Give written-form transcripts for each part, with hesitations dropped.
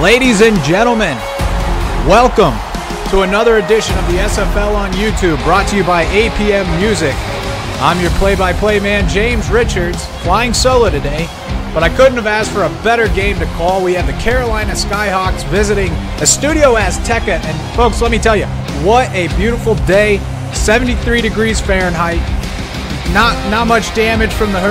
Ladies and gentlemen, welcome to another edition of the SFL on YouTube, brought to you by APM Music. I'm your play-by-play man, James Richards, flying solo today, but I couldn't have asked for a better game to call. We have the Carolina Skyhawks visiting Estadio Azteca, and folks, let me tell you, what a beautiful day, 73 degrees Fahrenheit. Not much damage from the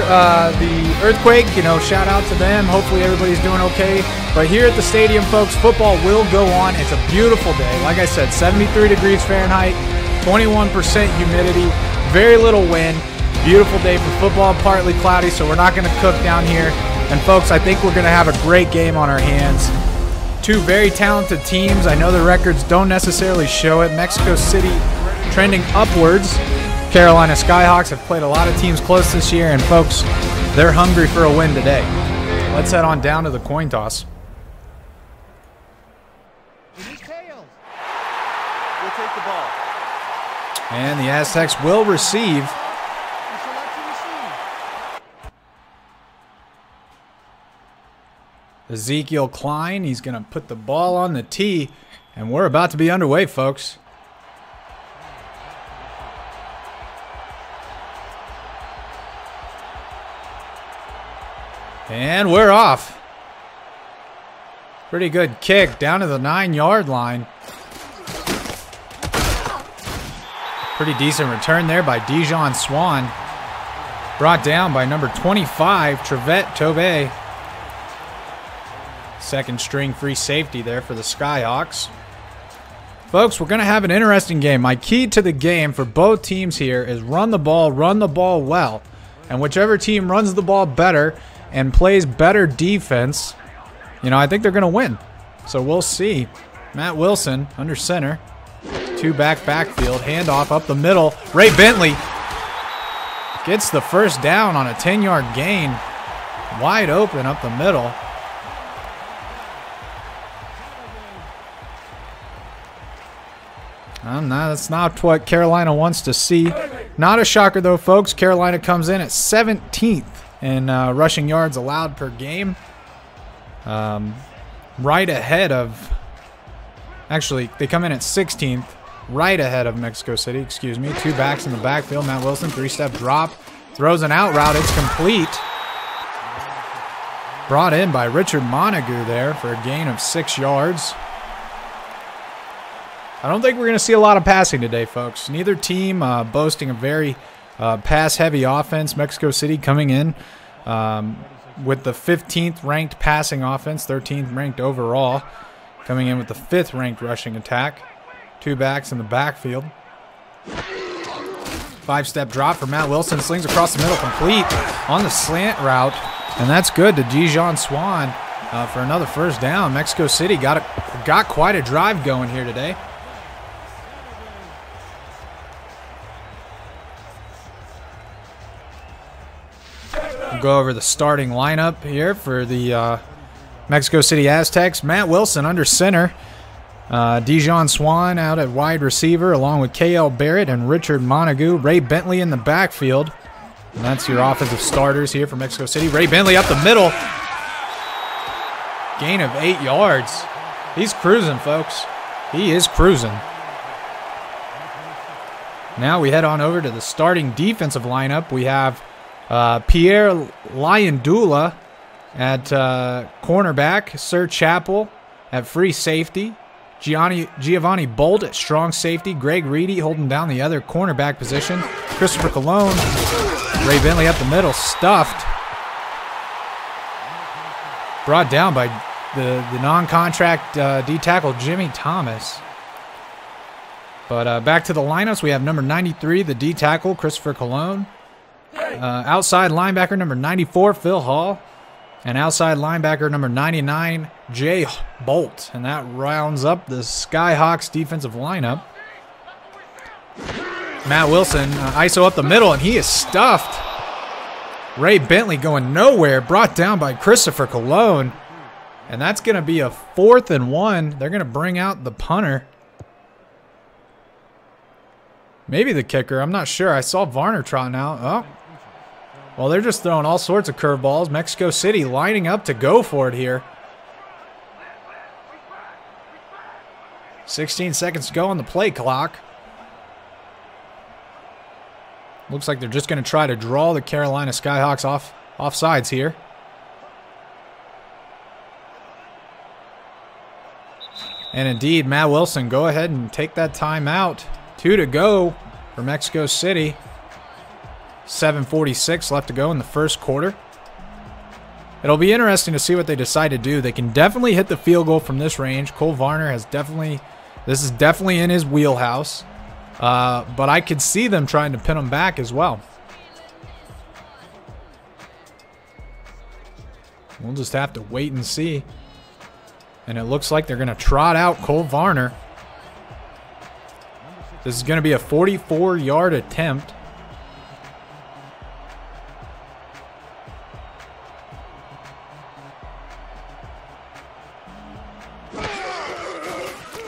earthquake, you know, shout out to them. Hopefully everybody's doing okay. But here at the stadium, folks, football will go on. It's a beautiful day. Like I said, 73 degrees Fahrenheit, 21% humidity, very little wind. Beautiful day for football, partly cloudy, so we're not going to cook down here. And folks, I think we're going to have a great game on our hands. Two very talented teams. I know the records don't necessarily show it. Mexico City trending upwards. Carolina Skyhawks have played a lot of teams close this year, and folks, they're hungry for a win today. Let's head on down to the coin toss. It is tails. We'll take the ball. And the Aztecs will receive. Ezekiel Klein, he's going to put the ball on the tee, and we're about to be underway, folks. And we're off. Pretty good kick down to the 9-yard line. Pretty decent return there by Dijon Swan. Brought down by number 25, Trevette Tobe. Second string free safety there for the Skyhawks. Folks, we're going to have an interesting game. My key to the game for both teams here is run the ball well. And whichever team runs the ball better and plays better defense, you know, I think they're going to win. So we'll see. Matt Wilson under center. Two-back backfield. Handoff up the middle. Ray Bentley gets the first down on a 10-yard gain. Wide open up the middle. That's not what Carolina wants to see. Not a shocker, though, folks. Carolina comes in at 17th in rushing yards allowed per game. Right ahead of... Actually, they come in at 16th. Right ahead of Mexico City, excuse me. Two backs in the backfield. Matt Wilson, three-step drop. Throws an out route. It's complete. Brought in by Richard Montague there for a gain of 6 yards. I don't think we're going to see a lot of passing today, folks. Neither team boasting a very pass-heavy offense. Mexico City coming in with the 15th ranked passing offense, 13th ranked overall. Coming in with the 5th ranked rushing attack. Two backs in the backfield. Five-step drop for Matt Wilson. Slings across the middle, complete on the slant route. And that's good to Dijon Swan for another first down. Mexico City got quite a drive going here today. We'll go over the starting lineup here for the Mexico City Aztecs. Matt Wilson under center. Dijon Swan out at wide receiver along with K.L. Barrett and Richard Montague. Ray Bentley in the backfield. And that's your offensive starters here for Mexico City. Ray Bentley up the middle. Gain of 8 yards. He's cruising, folks. He is cruising. Now we head on over to the starting defensive lineup. We have Pierre Lyandula at cornerback, Sir Chappell at free safety, Giovanni Bolt at strong safety, Greg Reedy holding down the other cornerback position, Christopher Colon, Ray Bentley up the middle, stuffed, brought down by the non-contract D-tackle Jimmy Thomas. But back to the lineups, we have number 93, the D-tackle, Christopher Colon. Outside linebacker number 94, Phil Hall. And outside linebacker number 99, Jay Bolt. And that rounds up the Skyhawks defensive lineup. Matt Wilson, ISO up the middle, and he is stuffed. Ray Bentley going nowhere, brought down by Christopher Colon. And that's going to be a 4th and 1. They're going to bring out the punter. Maybe the kicker. I'm not sure. I saw Varner trotting out. Oh. Well, they're just throwing all sorts of curveballs. Mexico City lining up to go for it here. 16 seconds to go on the play clock. Looks like they're just going to try to draw the Carolina Skyhawks offsides here. And indeed, Matt Wilson, go ahead and take that timeout. 2 to go for Mexico City. 7:46 left to go in the first quarter. It'll be interesting to see what they decide to do. They can definitely hit the field goal from this range. Cole Varner has definitely, this is definitely in his wheelhouse. But I could see them trying to pin him back as well. We'll just have to wait and see. And it looks like they're going to trot out Cole Varner. This is going to be a 44-yard attempt.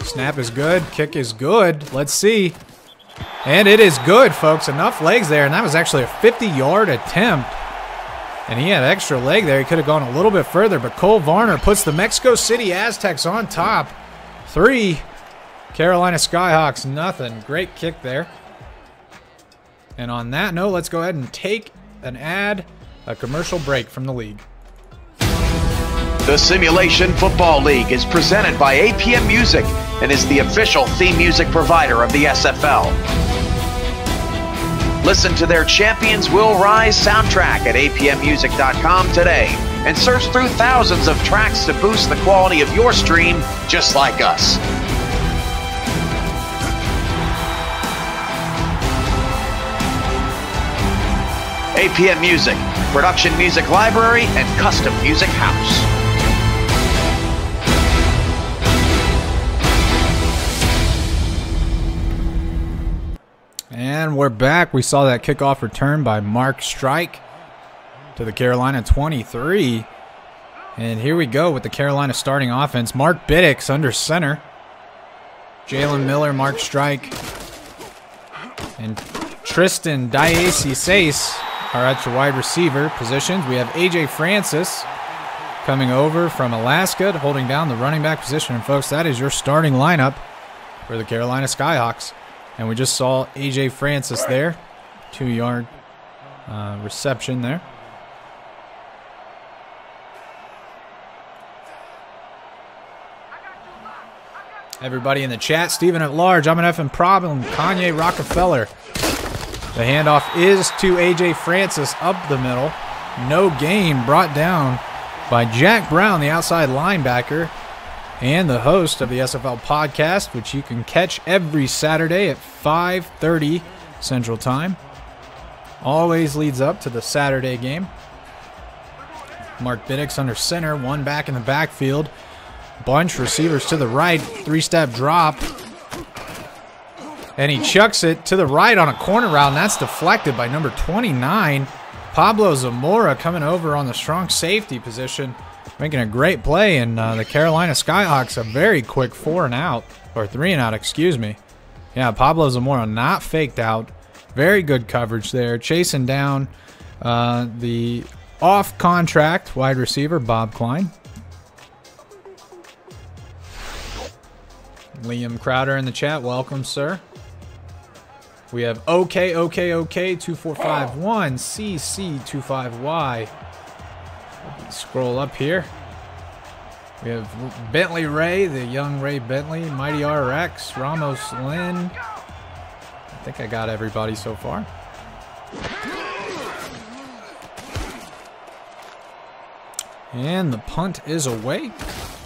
Snap is good. Kick is good. Let's see. And it is good, folks. Enough legs there. And that was actually a 50-yard attempt. And he had extra leg there. He could have gone a little bit further. But Cole Varner puts the Mexico City Aztecs on top. 3. Carolina Skyhawks, nothing. Great kick there. And on that note, let's go ahead and take a commercial break from the league. The Simulation Football League is presented by APM Music and is the official theme music provider of the SFL. Listen to their Champions Will Rise soundtrack at apmmusic.com today and search through thousands of tracks to boost the quality of your stream just like us. APM Music, production music library and custom music house. And we're back. We saw that kickoff return by Mark Strike to the Carolina 23. And here we go with the Carolina starting offense. Mark Biddix under center. Jalen Miller, Mark Strike, and Tristan Diacy-Sace are at your wide receiver positions. We have A.J. Francis coming over from Alaska, holding down the running back position. And folks, that is your starting lineup for the Carolina Skyhawks. And we just saw A.J. Francis there. 2-yard reception there. Everybody in the chat, Stephen at large, I'm an effing problem, Kanye Rockefeller. The handoff is to A.J. Francis up the middle. No gain, brought down by Jack Brown, the outside linebacker, and the host of the SFL podcast, which you can catch every Saturday at 5:30 Central Time. Always leads up to the Saturday game. Mark Biddix under center, one back in the backfield. Bunch receivers to the right, 3-step drop. And he chucks it to the right on a corner route, and that's deflected by number 29. Pablo Zamora coming over on the strong safety position, making a great play, and the Carolina Skyhawks a very quick 4-and-out, or 3-and-out, excuse me. Yeah, Pablo Zamora not faked out. Very good coverage there, chasing down the off-contract wide receiver, Bob Klein. Liam Crowder in the chat, welcome, sir. We have OK2451, CC25Y. Scroll up here. We have Bentley Ray, the young Ray Bentley, Mighty RX, Ramos Lynn. I think I got everybody so far. And the punt is away.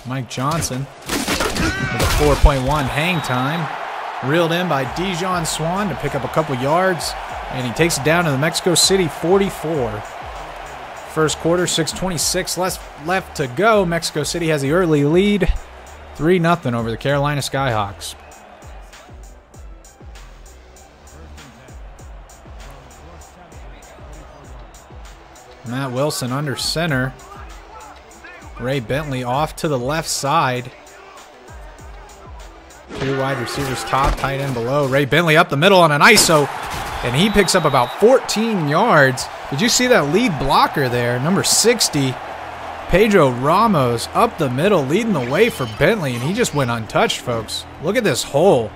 Mike Johnson with a 4.1 hang time. Reeled in by Dijon Swan to pick up a couple yards. And he takes it down to the Mexico City 44. First quarter, 6:26 left to go. Mexico City has the early lead. 3-0 over the Carolina Skyhawks. Matt Wilson under center. Ray Bentley off to the left side. 2 wide receivers top, tight end below. Ray Bentley up the middle on an ISO, and he picks up about 14 yards. Did you see that lead blocker there, number 60? Pedro Ramos up the middle, leading the way for Bentley, and he just went untouched, folks. Look at this hole.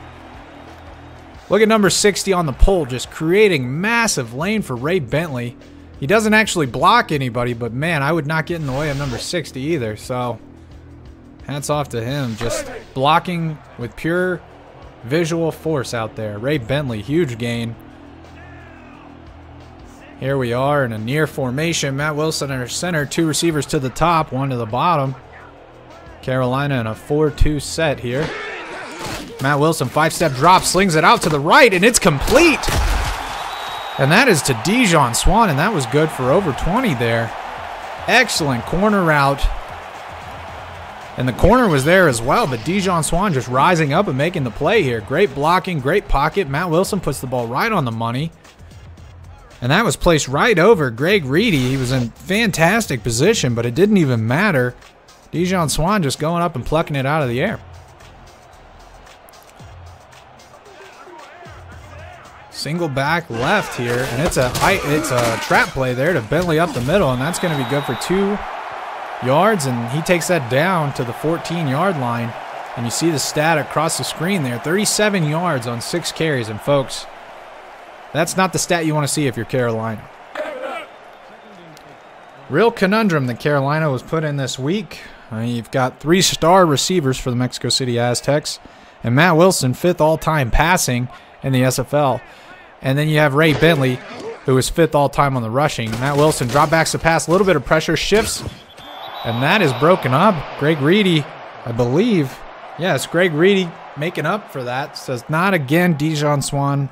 Look at number 60 on the pole, just creating massive lane for Ray Bentley. He doesn't actually block anybody, but man, I would not get in the way of number 60 either, so hats off to him. Just blocking with pure visual force out there. Ray Bentley, huge gain. Here we are in a near formation. Matt Wilson in our center, 2 receivers to the top, 1 to the bottom. Carolina in a 4-2 set here. Matt Wilson, 5-step drop, slings it out to the right, and it's complete. And that is to Dijon Swan, and that was good for over 20 there. Excellent corner route. And the corner was there as well, but Dijon Swan just rising up and making the play here. Great blocking, great pocket. Matt Wilson puts the ball right on the money. And that was placed right over Greg Reedy. He was in fantastic position, but it didn't even matter. Dijon Swan just going up and plucking it out of the air. Single back left here, and it's a trap play there to Bentley up the middle, and that's going to be good for 2 yards, and he takes that down to the 14-yard line. And you see the stat across the screen there, 37 yards on 6 carries. And folks, that's not the stat you want to see if you're Carolina. Real conundrum that Carolina was put in this week. You've got 3 star receivers for the Mexico City Aztecs, and Matt Wilson, 5th all-time passing in the SFL. And then you have Ray Bentley, who is 5th all-time on the rushing. Matt Wilson drop backs the pass, a little bit of pressure, shifts, and that is broken up. Greg Reedy, I believe. Yes, Greg Reedy making up for that. Says not again, Dijon Swan.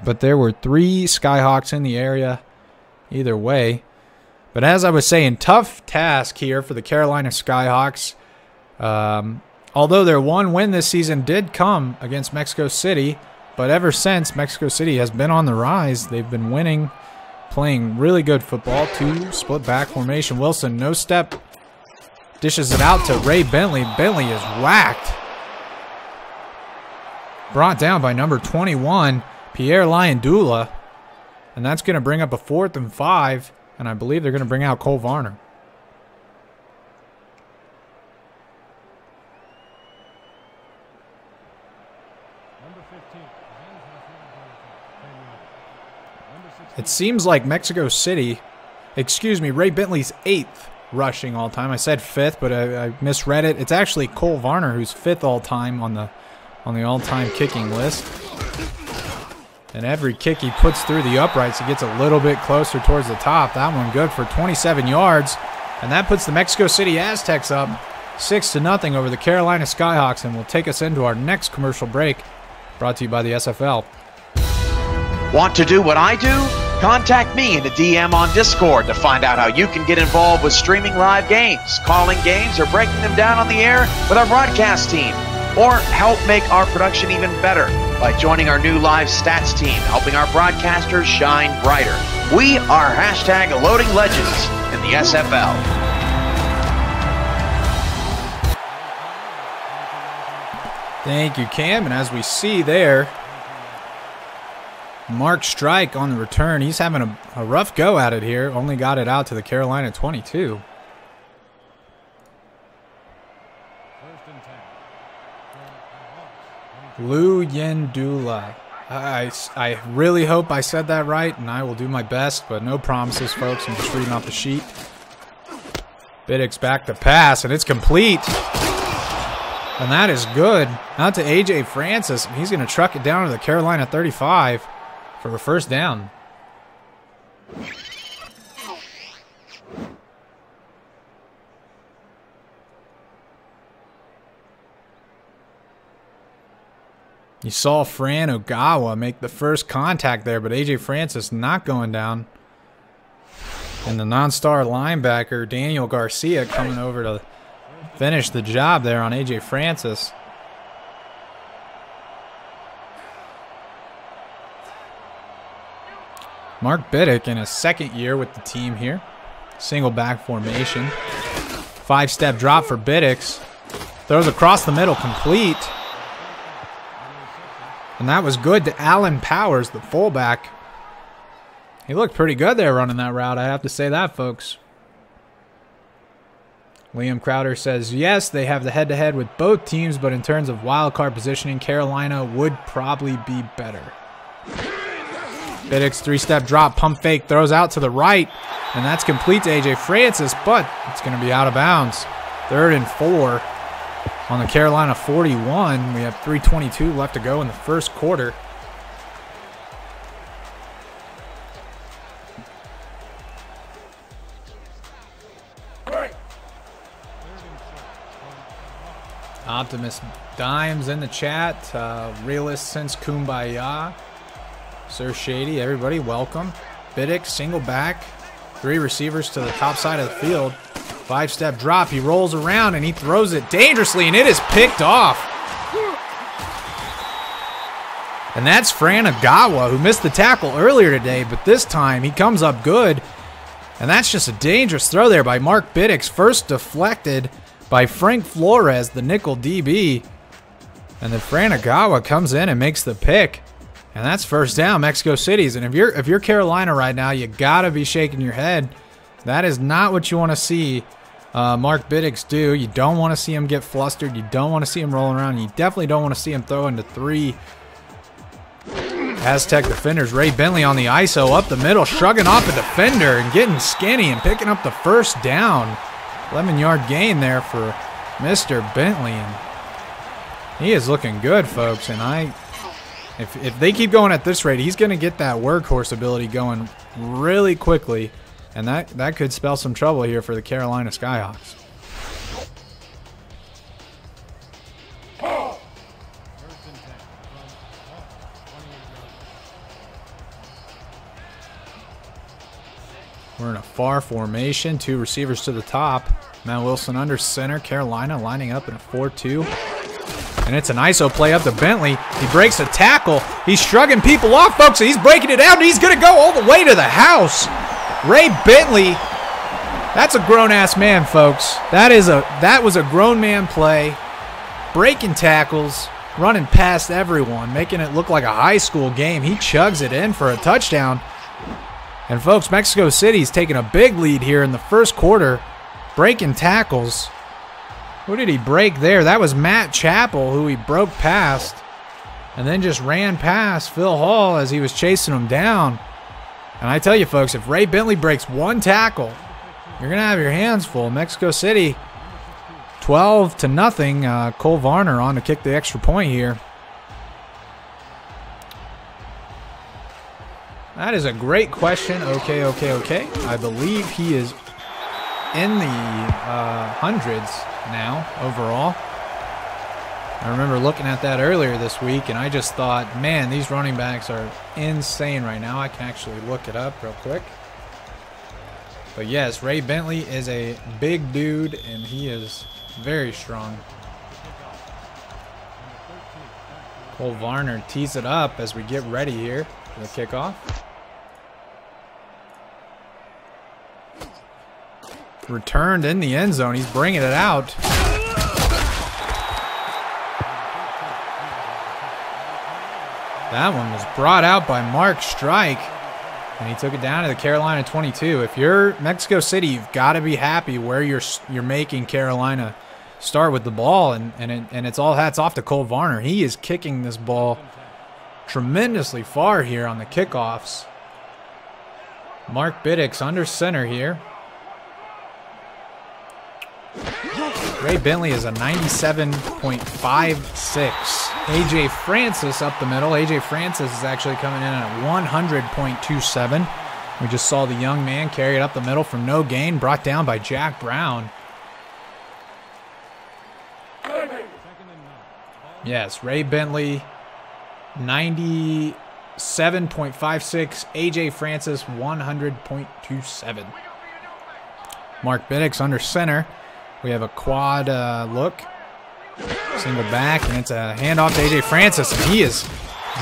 But there were 3 Skyhawks in the area either way. But as I was saying, tough task here for the Carolina Skyhawks. Although their 1 win this season did come against Mexico City, but ever since, Mexico City has been on the rise. They've been winning, playing really good football. 2 split back formation. Wilson, no step, dishes it out to Ray Bentley. Bentley is whacked. Brought down by number 21, Pierre Lyandula. And that's going to bring up a 4th and 5. And I believe they're going to bring out Cole Varner. It seems like Mexico City, Ray Bentley's 8th rushing all-time. I said 5th, but I misread it. It's actually Cole Varner, who's 5th all-time on the all-time kicking list. And every kick he puts through the uprights, he gets a little bit closer towards the top. That one good for 27 yards. And that puts the Mexico City Aztecs up 6-0 over the Carolina Skyhawks, and will take us into our next commercial break, brought to you by the SFL. Want to do what I do? Contact me in a DM on Discord to find out how you can get involved with streaming live games, calling games, or breaking them down on the air with our broadcast team. Or help make our production even better by joining our new live stats team, helping our broadcasters shine brighter. We are #Loading Legends in the SFL. Thank you, Cam. And as we see there, Mark Strike on the return. He's having a rough go at it here. Only got it out to the Carolina 22. Lou Yendula. I really hope I said that right, and I will do my best, but no promises, folks. I'm just reading off the sheet. Biddick's back to pass, and it's complete. And that is good. Out to A.J. Francis. He's going to truck it down to the Carolina 35 for a first down. You saw Fran Ogawa make the first contact there, but A.J. Francis not going down. And the non-star linebacker, Daniel Garcia, coming over to finish the job there on A.J. Francis. Mark Biddick in his 2nd year with the team here. Single back formation. 5-step drop for Biddicks. Throws across the middle, complete. And that was good to Alan Powers, the fullback. He looked pretty good there running that route, I have to say that, folks. Liam Crowder says, yes, they have the head-to-head with both teams, but in terms of wild card positioning, Carolina would probably be better. Biddick's three-step drop, pump fake, throws out to the right, and that's complete to A.J. Francis, but it's going to be out of bounds. 3rd and 4 on the Carolina 41. We have 3:22 left to go in the first quarter. Optimus Dimes in the chat. Realist since Kumbaya. Sir Shady, everybody, welcome. Biddick, single back. 3 receivers to the top side of the field. 5-step drop. He rolls around and he throws it dangerously, and it is picked off. And that's Fran Agawa, who missed the tackle earlier today, but this time he comes up good. And that's just a dangerous throw there by Mark Biddick. First deflected by Frank Flores, the nickel DB. And then Fran Agawa comes in and makes the pick. And that's first down, Mexico City's. And if you're Carolina right now, you gotta be shaking your head. That is not what you want to see Mark Biddick do. You don't want to see him get flustered. You don't want to see him rolling around. You definitely don't want to see him throw into 3 Aztec defenders. Ray Bentley on the ISO up the middle, shrugging off a defender and getting skinny and picking up the first down. 11-yard gain there for Mr. Bentley. And he is looking good, folks. And if they keep going at this rate, he's going to get that workhorse ability going really quickly. And that could spell some trouble here for the Carolina Skyhawks. We're in a far formation. 2 receivers to the top. Matt Wilson under center. Carolina lining up in a 4-2. And it's an ISO play up to Bentley. He breaks a tackle. He's shrugging people off, folks. He's breaking it out, and he's going to go all the way to the house. Ray Bentley, that's a grown-ass man, folks. That was a grown man play. Breaking tackles, running past everyone, making it look like a high school game. He chugs it in for a touchdown. And, folks, Mexico City's taking a big lead here in the first quarter, breaking tackles. Who did he break there? That was Matt Chappell, who he broke past and then just ran past Phil Hall as he was chasing him down. And I tell you, folks, if Ray Bentley breaks 1 tackle, you're going to have your hands full. Mexico City, 12-0. Cole Varner on to kick the extra point here. That is a great question. Okay. I believe he is in the hundreds now overall. I remember looking at that earlier this week, and I just thought, man, these running backs are insane right now. I can actually look it up real quick. But yes, Ray Bentley is a big dude, and he is very strong. Cole Varner tees it up as we get ready here for the kickoff. Returned in the end zone. He's bringing it out. That one was brought out by Mark Strike, and he took it down to the Carolina 22. If you're Mexico City, you've got to be happy where you're making Carolina start with the ball, and it's all hats off to Cole Varner. He is kicking this ball tremendously far here on the kickoffs. Mark Biddick's under center here. Ray Bentley is a 97.56. A.J. Francis up the middle. A.J. Francis is actually coming in at 100.27. We just saw the young man carry it up the middle for no gain, brought down by Jack Brown. Yes, Ray Bentley, 97.56. A.J. Francis, 100.27. Mark Biddick's under center. We have a quad look. Single back, and it's a handoff to A.J. Francis, and he is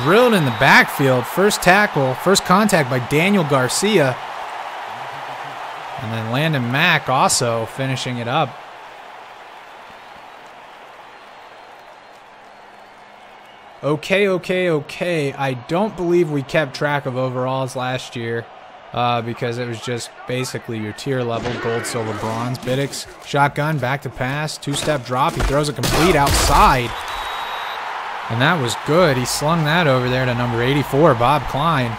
drilled in the backfield. First tackle, first contact by Daniel Garcia. And then Landon Mack also finishing it up. Okay. I don't believe we kept track of overalls last year. because it was just basically your tier level, gold, silver, bronze. Biddix, shotgun, back to pass, two-step drop. He throws a complete outside. And that was good. He slung that over there to number 84, Bob Klein.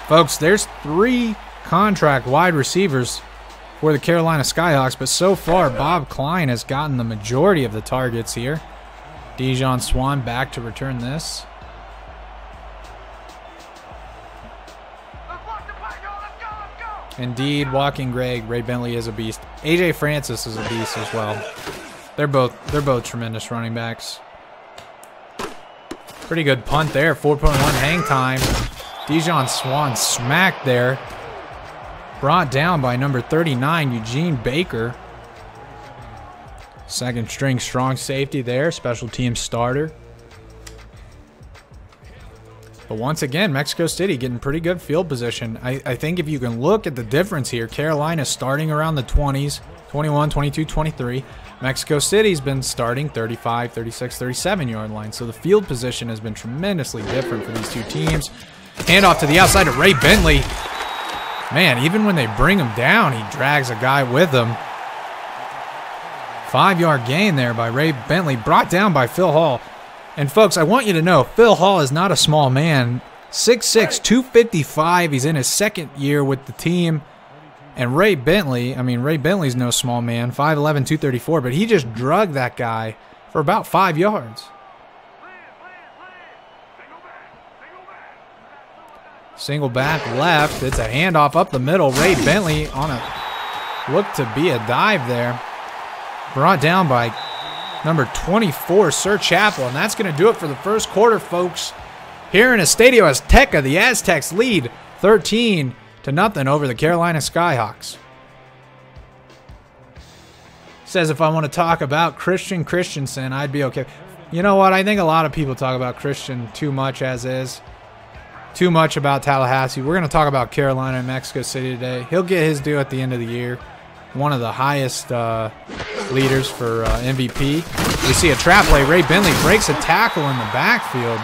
Folks, there's 3 contract wide receivers for the Carolina Skyhawks, but so far Bob Klein has gotten the majority of the targets here. Dijon Swan back to return this. Indeed, Walking Greg, Ray Bentley is a beast. AJ Francis is a beast as well. They're both tremendous running backs. Pretty good punt there. 4.1 hang time. Dijon Swan smacked there. Brought down by number 39, Eugene Baker. Second string strong safety there. Special team starter. But once again, Mexico City getting pretty good field position. I think if you can look at the difference here, Carolina starting around the 20s, 21, 22, 23. Mexico City's been starting 35, 36, 37-yard line. So the field position has been tremendously different for these two teams. Handoff to the outside of Ray Bentley. Man, even when they bring him down, he drags a guy with him. 5-yard gain there by Ray Bentley, brought down by Phil Hall. And folks, I want you to know, Phil Hall is not a small man. 6'6", 255. He's in his second year with the team. And Ray Bentley, I mean, Ray Bentley's no small man, 5'11", 234, but he just drugged that guy for about 5 yards. Single back left. It's a handoff up the middle. Ray Bentley on a look to be a dive there. Brought down by number 24, Sir Chappell. And that's going to do it for the first quarter, folks. Here in Estadio Azteca, the Aztecs lead 13-0 over the Carolina Skyhawks. Says if I want to talk about Christian Christensen, I'd be okay. You know what? I think a lot of people talk about Christian too much as is. Too much about Tallahassee. We're going to talk about Carolina and Mexico City today. He'll get his due at the end of the year. One of the highest leaders for MVP. We see a trap play. Ray Bentley breaks a tackle in the backfield.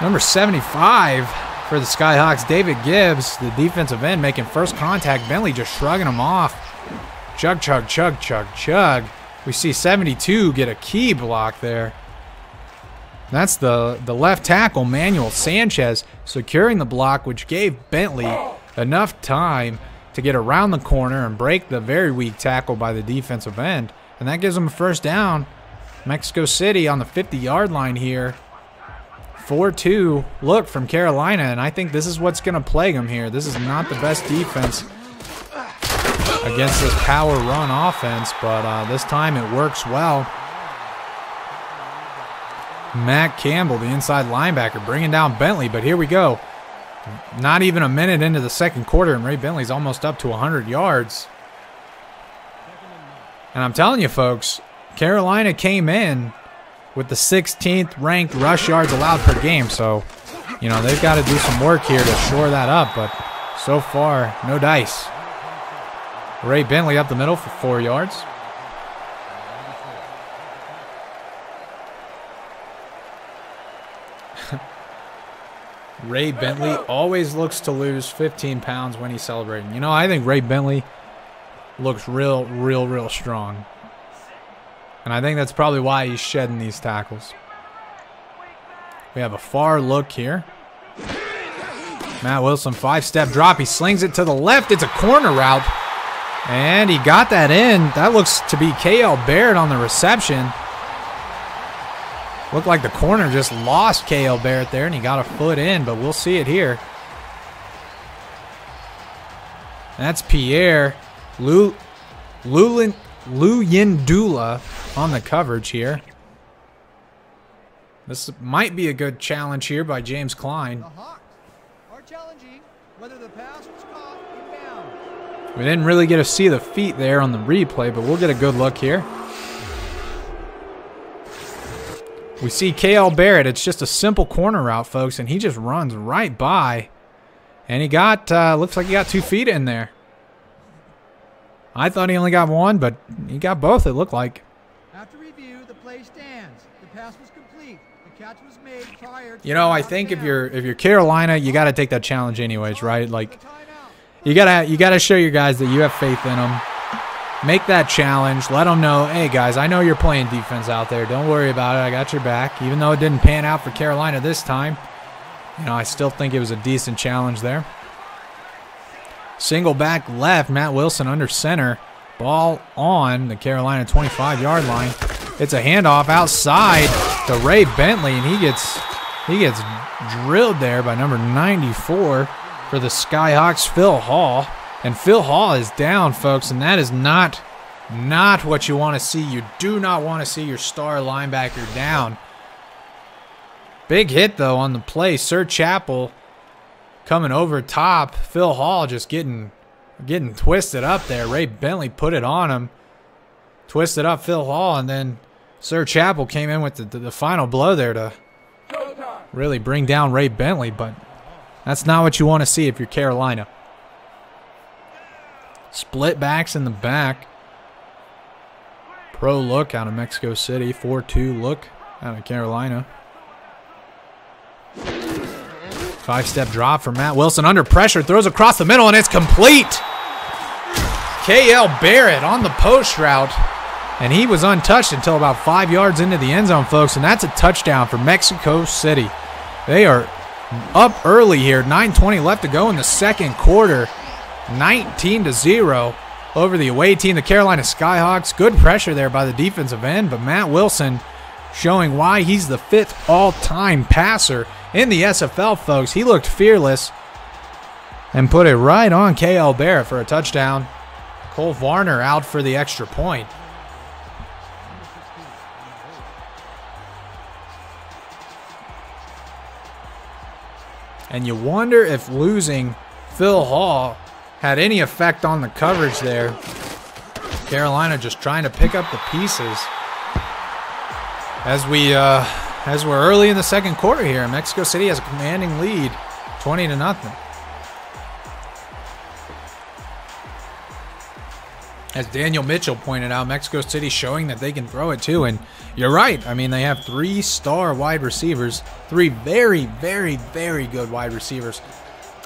Number 75 for the Skyhawks, David Gibbs, the defensive end, making first contact. Bentley just shrugging him off. Chug, chug, chug, chug, chug. We see 72 get a key block there. That's the left tackle, Manuel Sanchez, securing the block, which gave Bentley enough time to get around the corner and break the very weak tackle by the defensive end. And that gives them a first down. Mexico City on the 50-yard line here. 4-2 look from Carolina, and I think this is what's going to plague them here. This is not the best defense against this power run offense, but this time it works well. Matt Campbell, the inside linebacker, bringing down Bentley, but here we go. Not even a minute into the second quarter, and Ray Bentley's almost up to 100 yards. And I'm telling you, folks, Carolina came in with the 16th ranked rush yards allowed per game, so, you know, they've got to do some work here to shore that up, but so far, no dice. Ray Bentley up the middle for 4 yards. Ray Bentley always looks to lose 15 pounds when he's celebrating. You know, I think Ray Bentley looks real strong. And I think that's probably why he's shedding these tackles. We have a far look here. Matt Wilson, 5-step drop. He slings it to the left. It's a corner route. And he got that in. That looks to be K.L. Barrett on the reception. Looked like the corner just lost K.L. Barrett there, and he got a foot in, but we'll see it here. That's Pierre Luyindula on the coverage here. This might be a good challenge here by James Klein. The Hawks are challenging whether the pass was caught in bounds. We didn't really get to see the feet there on the replay, but we'll get a good look here. We see K.L. Barrett. It's just a simple corner route, folks, and he just runs right by. And he got, looks like he got 2 feet in there. I thought he only got 1, but he got both, it looked like. After review, the play stands. The pass was complete. The catch was made prior to You know, I think if you're Carolina, you got to take that challenge anyways, right? Like, you gotta show your guys that you have faith in them. Make that challenge. Let them know, hey guys, I know you're playing defense out there. Don't worry about it. I got your back. Even though it didn't pan out for Carolina this time, you know, I still think it was a decent challenge there. Single back left, Matt Wilson under center. Ball on the Carolina 25-yard line. It's a handoff outside to Ray Bentley, and he gets drilled there by number 94 for the Skyhawks, Phil Hall. And Phil Hall is down, folks, and that is not what you want to see. You do not want to see your star linebacker down. Big hit, though, on the play. Sir Chappell coming over top. Phil Hall just getting twisted up there. Ray Bentley put it on him. Twisted up Phil Hall, and then Sir Chappell came in with the final blow there to really bring down Ray Bentley, but that's not what you want to see if you're Carolina. Split backs in the back. Pro look out of Mexico City. 4-2 look out of Carolina. 5-step drop for Matt Wilson. Under pressure. Throws across the middle, and it's complete. K.L. Barrett on the post route. And he was untouched until about 5 yards into the end zone, folks. And that's a touchdown for Mexico City. They are up early here. 9:20 left to go in the second quarter. 19-0 over the away team, the Carolina Skyhawks. Good pressure there by the defensive end, but Matt Wilson showing why he's the 5th all-time passer in the SFL, folks. He looked fearless and put it right on K.L. Barrett for a touchdown. Cole Varner out for the extra point. And you wonder if losing Phil Hall had any effect on the coverage there. Carolina just trying to pick up the pieces as we're early in the second quarter here. Mexico City has a commanding lead, 20-0. As Daniel Mitchell pointed out, Mexico City showing that they can throw it too. And you're right. I mean, they have 3 star wide receivers, 3 very, very, very good wide receivers.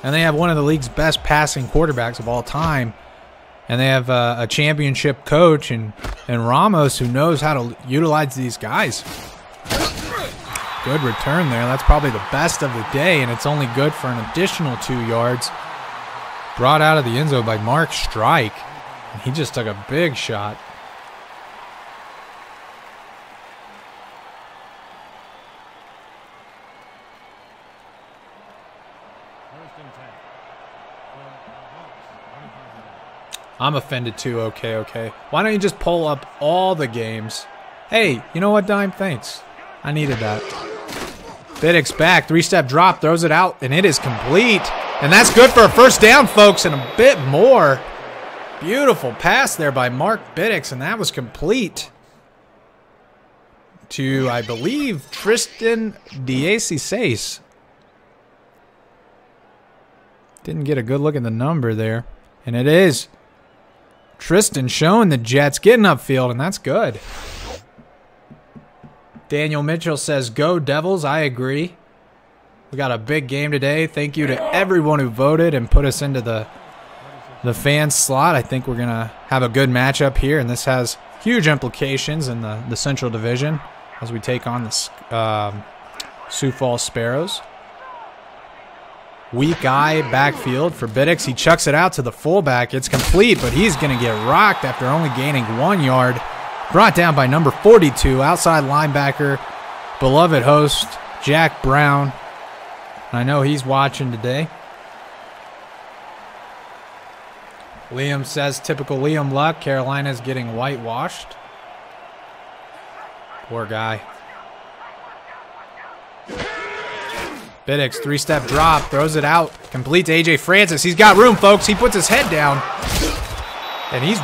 And they have one of the league's best passing quarterbacks of all time. And they have a championship coach and Ramos who knows how to utilize these guys. Good return there. That's probably the best of the day, and it's only good for an additional 2 yards. Brought out of the end zone by Mark Strike. And he just took a big shot. I'm offended too. Okay. Why don't you just pull up all the games? Hey, you know what, Dime? Thanks. I needed that. Biddick's back. 3-step drop. Throws it out, and it is complete. And that's good for a first down, folks, and a bit more. Beautiful pass there by Mark Biddick, and that was complete to, I believe, Tristan Dieciséis. Didn't get a good look at the number there. And it is Tristan showing the Jets, getting upfield, and that's good. Daniel Mitchell says, go Devils. I agree. We got a big game today. Thank you to everyone who voted and put us into the fan slot. I think we're going to have a good matchup here, and this has huge implications in the Central Division as we take on the Sioux Falls Sparrows. Weak eye backfield for Biddick. He chucks it out to the fullback. It's complete, but he's going to get rocked after only gaining 1 yard. Brought down by number 42, outside linebacker, beloved host, Jack Brown. I know he's watching today. Liam says, typical Liam luck. Carolina's getting whitewashed. Poor guy. Biddick's 3-step drop, throws it out, complete to A.J. Francis. He's got room, folks. He puts his head down. And he's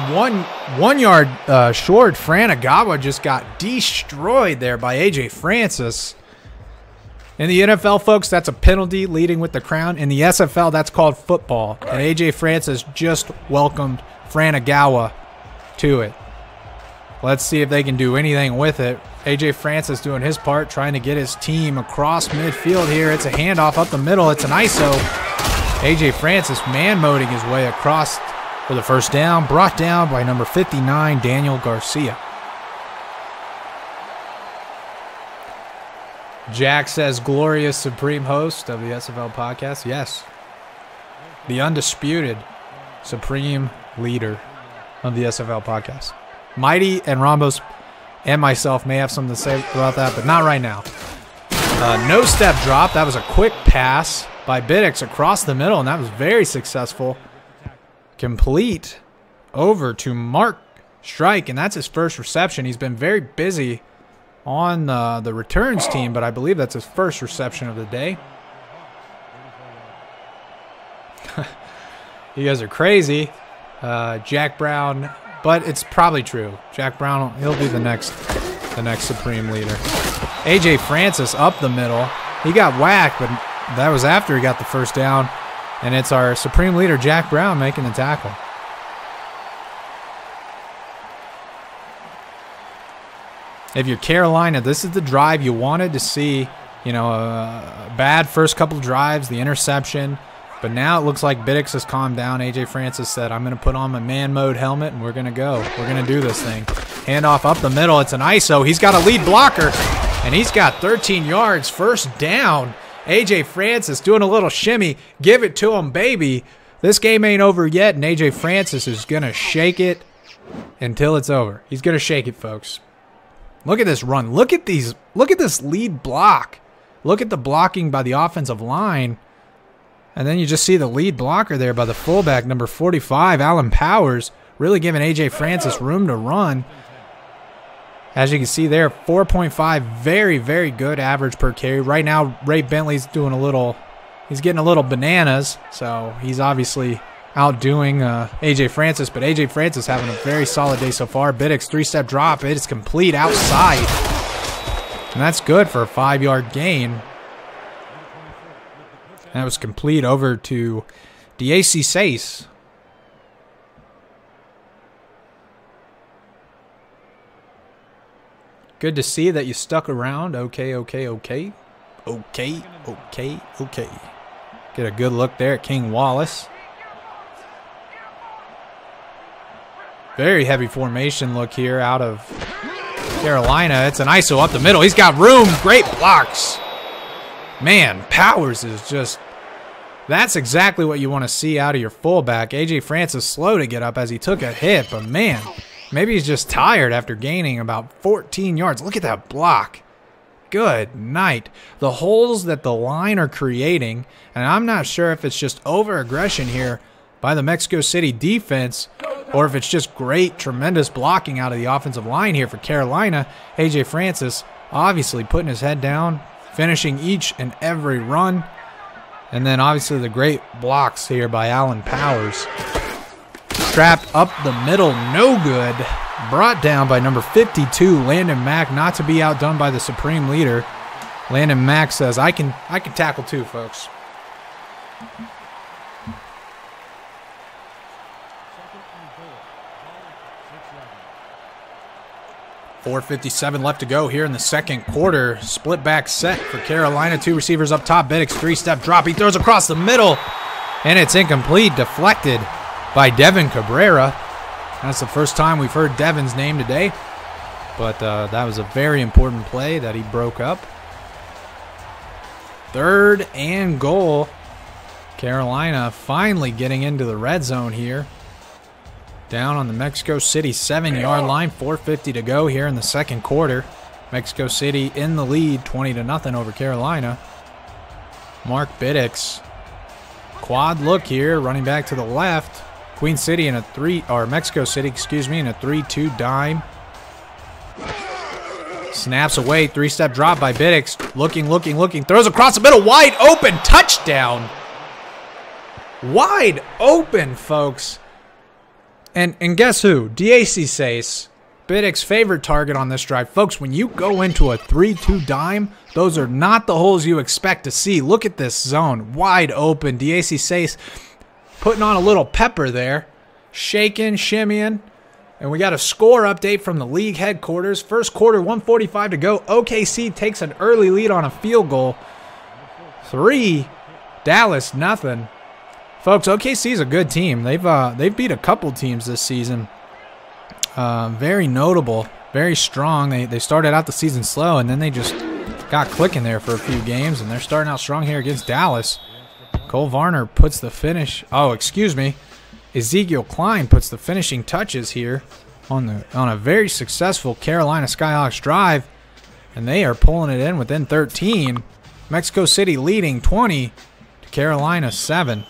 one yard short. Franagawa just got destroyed there by A.J. Francis. In the NFL, folks, that's a penalty, leading with the crown. In the SFL, that's called football. And A.J. Francis just welcomed Franagawa to it. Let's see if they can do anything with it. AJ Francis doing his part, trying to get his team across midfield here. It's a handoff up the middle. It's an ISO. AJ Francis man-moding his way across for the first down. Brought down by number 59, Daniel Garcia. Jack says, glorious supreme host of the SFL podcast. Yes. The undisputed supreme leader of the SFL podcast. Mighty and Rambos and myself may have something to say about that, but not right now. No step drop. That was a quick pass by Biddix across the middle, and that was very successful. Complete over to Mark Strike, and that's his first reception. He's been very busy on the returns team, but I believe that's his first reception of the day. You guys are crazy. Jack Brown, but it's probably true. Jack Brown, he'll be the next supreme leader. AJ Francis up the middle. He got whacked, but that was after he got the first down. And it's our supreme leader, Jack Brown, making the tackle. If you're Carolina, this is the drive you wanted to see. You know, a bad first couple drives, the interception. But now it looks like Biddix has calmed down. AJ Francis said, I'm going to put on my man mode helmet, and we're going to go. We're going to do this thing. Handoff up the middle. It's an ISO. He's got a lead blocker, and he's got 13 yards. First down. AJ Francis doing a little shimmy. Give it to him, baby. This game ain't over yet, and AJ Francis is going to shake it until it's over. He's going to shake it, folks. Look at this run. Look at these. Look at this lead block. Look at the blocking by the offensive line. And then you just see the lead blocker there by the fullback, number 45, Alan Powers, really giving AJ Francis room to run. As you can see there, 4.5, very, very good average per carry. Right now, Ray Bentley's doing he's getting a little bananas, so he's obviously outdoing AJ Francis, but AJ Francis having a very solid day so far. Biddix, three-step drop. It is complete outside, and that's good for a 5-yard gain. That was complete over to DAC Sace. Good to see that you stuck around. Okay. Get a good look there at King Wallace. Very heavy formation look here out of Carolina. It's an ISO up the middle. He's got room. Great blocks. Man, Powers is just, that's exactly what you want to see out of your fullback. AJ Francis slow to get up as he took a hit, but man, maybe he's just tired after gaining about 14 yards. Look at that block. Good night. The holes that the line are creating, and I'm not sure if it's just over-aggression here by the Mexico City defense or if it's just great, tremendous blocking out of the offensive line here for Carolina. AJ Francis obviously putting his head down, finishing each and every run. And then obviously the great blocks here by Alan Powers. Trapped up the middle, no good. Brought down by number 52, Landon Mack, not to be outdone by the supreme leader. Landon Mack says, I can tackle too, folks. 4:57 left to go here in the second quarter. Split back set for Carolina. Two receivers up top. Biddix, three-step drop. He throws across the middle, and it's incomplete. Deflected by Devin Cabrera. That's the first time we've heard Devin's name today, but that was a very important play that he broke up. 3rd and goal. Carolina finally getting into the red zone here. Down on the Mexico City 7-yard line, 4:50 to go here in the second quarter. Mexico City in the lead, 20-0 over Carolina. Mark Biddix, quad look here, running back to the left. Queen City in a Mexico City, excuse me, in a 3-2 dime. Snaps away, 3-step drop by Biddix. Looking, throws across the middle, wide open, touchdown. Wide open, folks. And guess who? DAC Sace, Biddix's favorite target on this drive. Folks, when you go into a 3-2 dime, those are not the holes you expect to see. Look at this zone. Wide open. DAC Sace putting on a little pepper there. Shaking, shimmying. And we got a score update from the league headquarters. First quarter, 1:45 to go. OKC takes an early lead on a field goal. 3, Dallas, nothing. Folks, OKC is a good team. They've beat a couple teams this season. Very notable, very strong. They started out the season slow, and then they just got clicking there for a few games, and they're starting out strong here against Dallas. Cole Varner puts the finish. Oh, excuse me. Ezekiel Klein puts the finishing touches here on a very successful Carolina Skyhawks drive, and they are pulling it in within 13. Mexico City leading 20 to Carolina 7.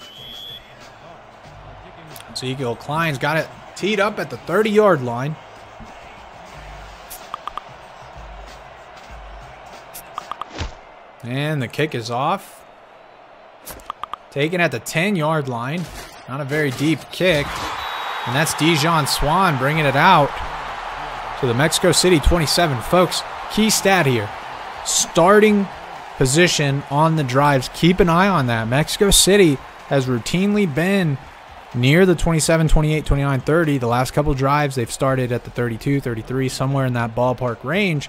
Ezekiel Klein's got it teed up at the 30-yard line. And the kick is off. Taken at the 10-yard line. Not a very deep kick. And that's Dijon Swan bringing it out to the Mexico City 27. Folks, key stat here. Starting position on the drives. Keep an eye on that. Mexico City has routinely been near the 27, 28, 29, 30. The last couple drives, they've started at the 32, 33, somewhere in that ballpark range.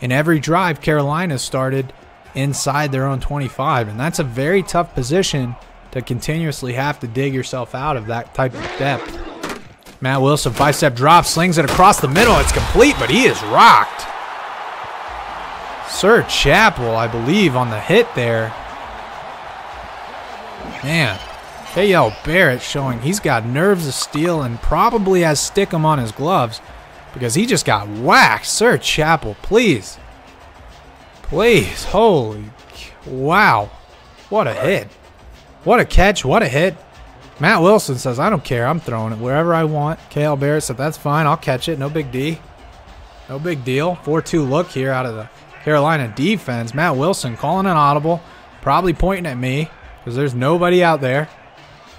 In every drive, Carolina started inside their own 25. And that's a very tough position to continuously have to dig yourself out of that type of depth. Matt Wilson, 5-step drop, slings it across the middle. It's complete, but he is rocked. Sir Chappell, I believe, on the hit there. Man, K.L. Barrett showing he's got nerves of steel and probably has stickum on his gloves because he just got whacked. Sir Chappell, please. Please. Holy, wow. What a hit. What a catch, what a hit. Matt Wilson says, I don't care. I'm throwing it wherever I want. K.L. Barrett said, that's fine. I'll catch it. No big D. No big deal. 4-2 look here out of the Carolina defense. Matt Wilson calling an audible. Probably pointing at me because there's nobody out there.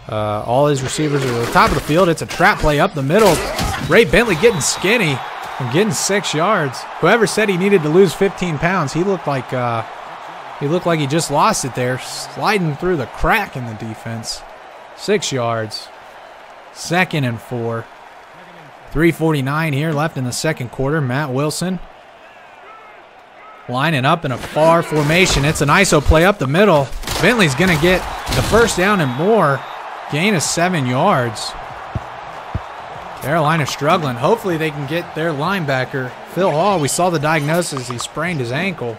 All his receivers are at the top of the field. It's a trap play up the middle. Ray Bentley getting skinny and getting 6 yards. Whoever said he needed to lose 15 pounds, he looked like he just lost it there, sliding through the crack in the defense. 6 yards. 2nd and 4. 3:49 here left in the second quarter. Matt Wilson lining up in a far formation. It's an ISO play up the middle. Bentley's going to get the first down and more. Gain of 7 yards. Carolina struggling. Hopefully they can get their linebacker, Phil Hall. We saw the diagnosis. He sprained his ankle.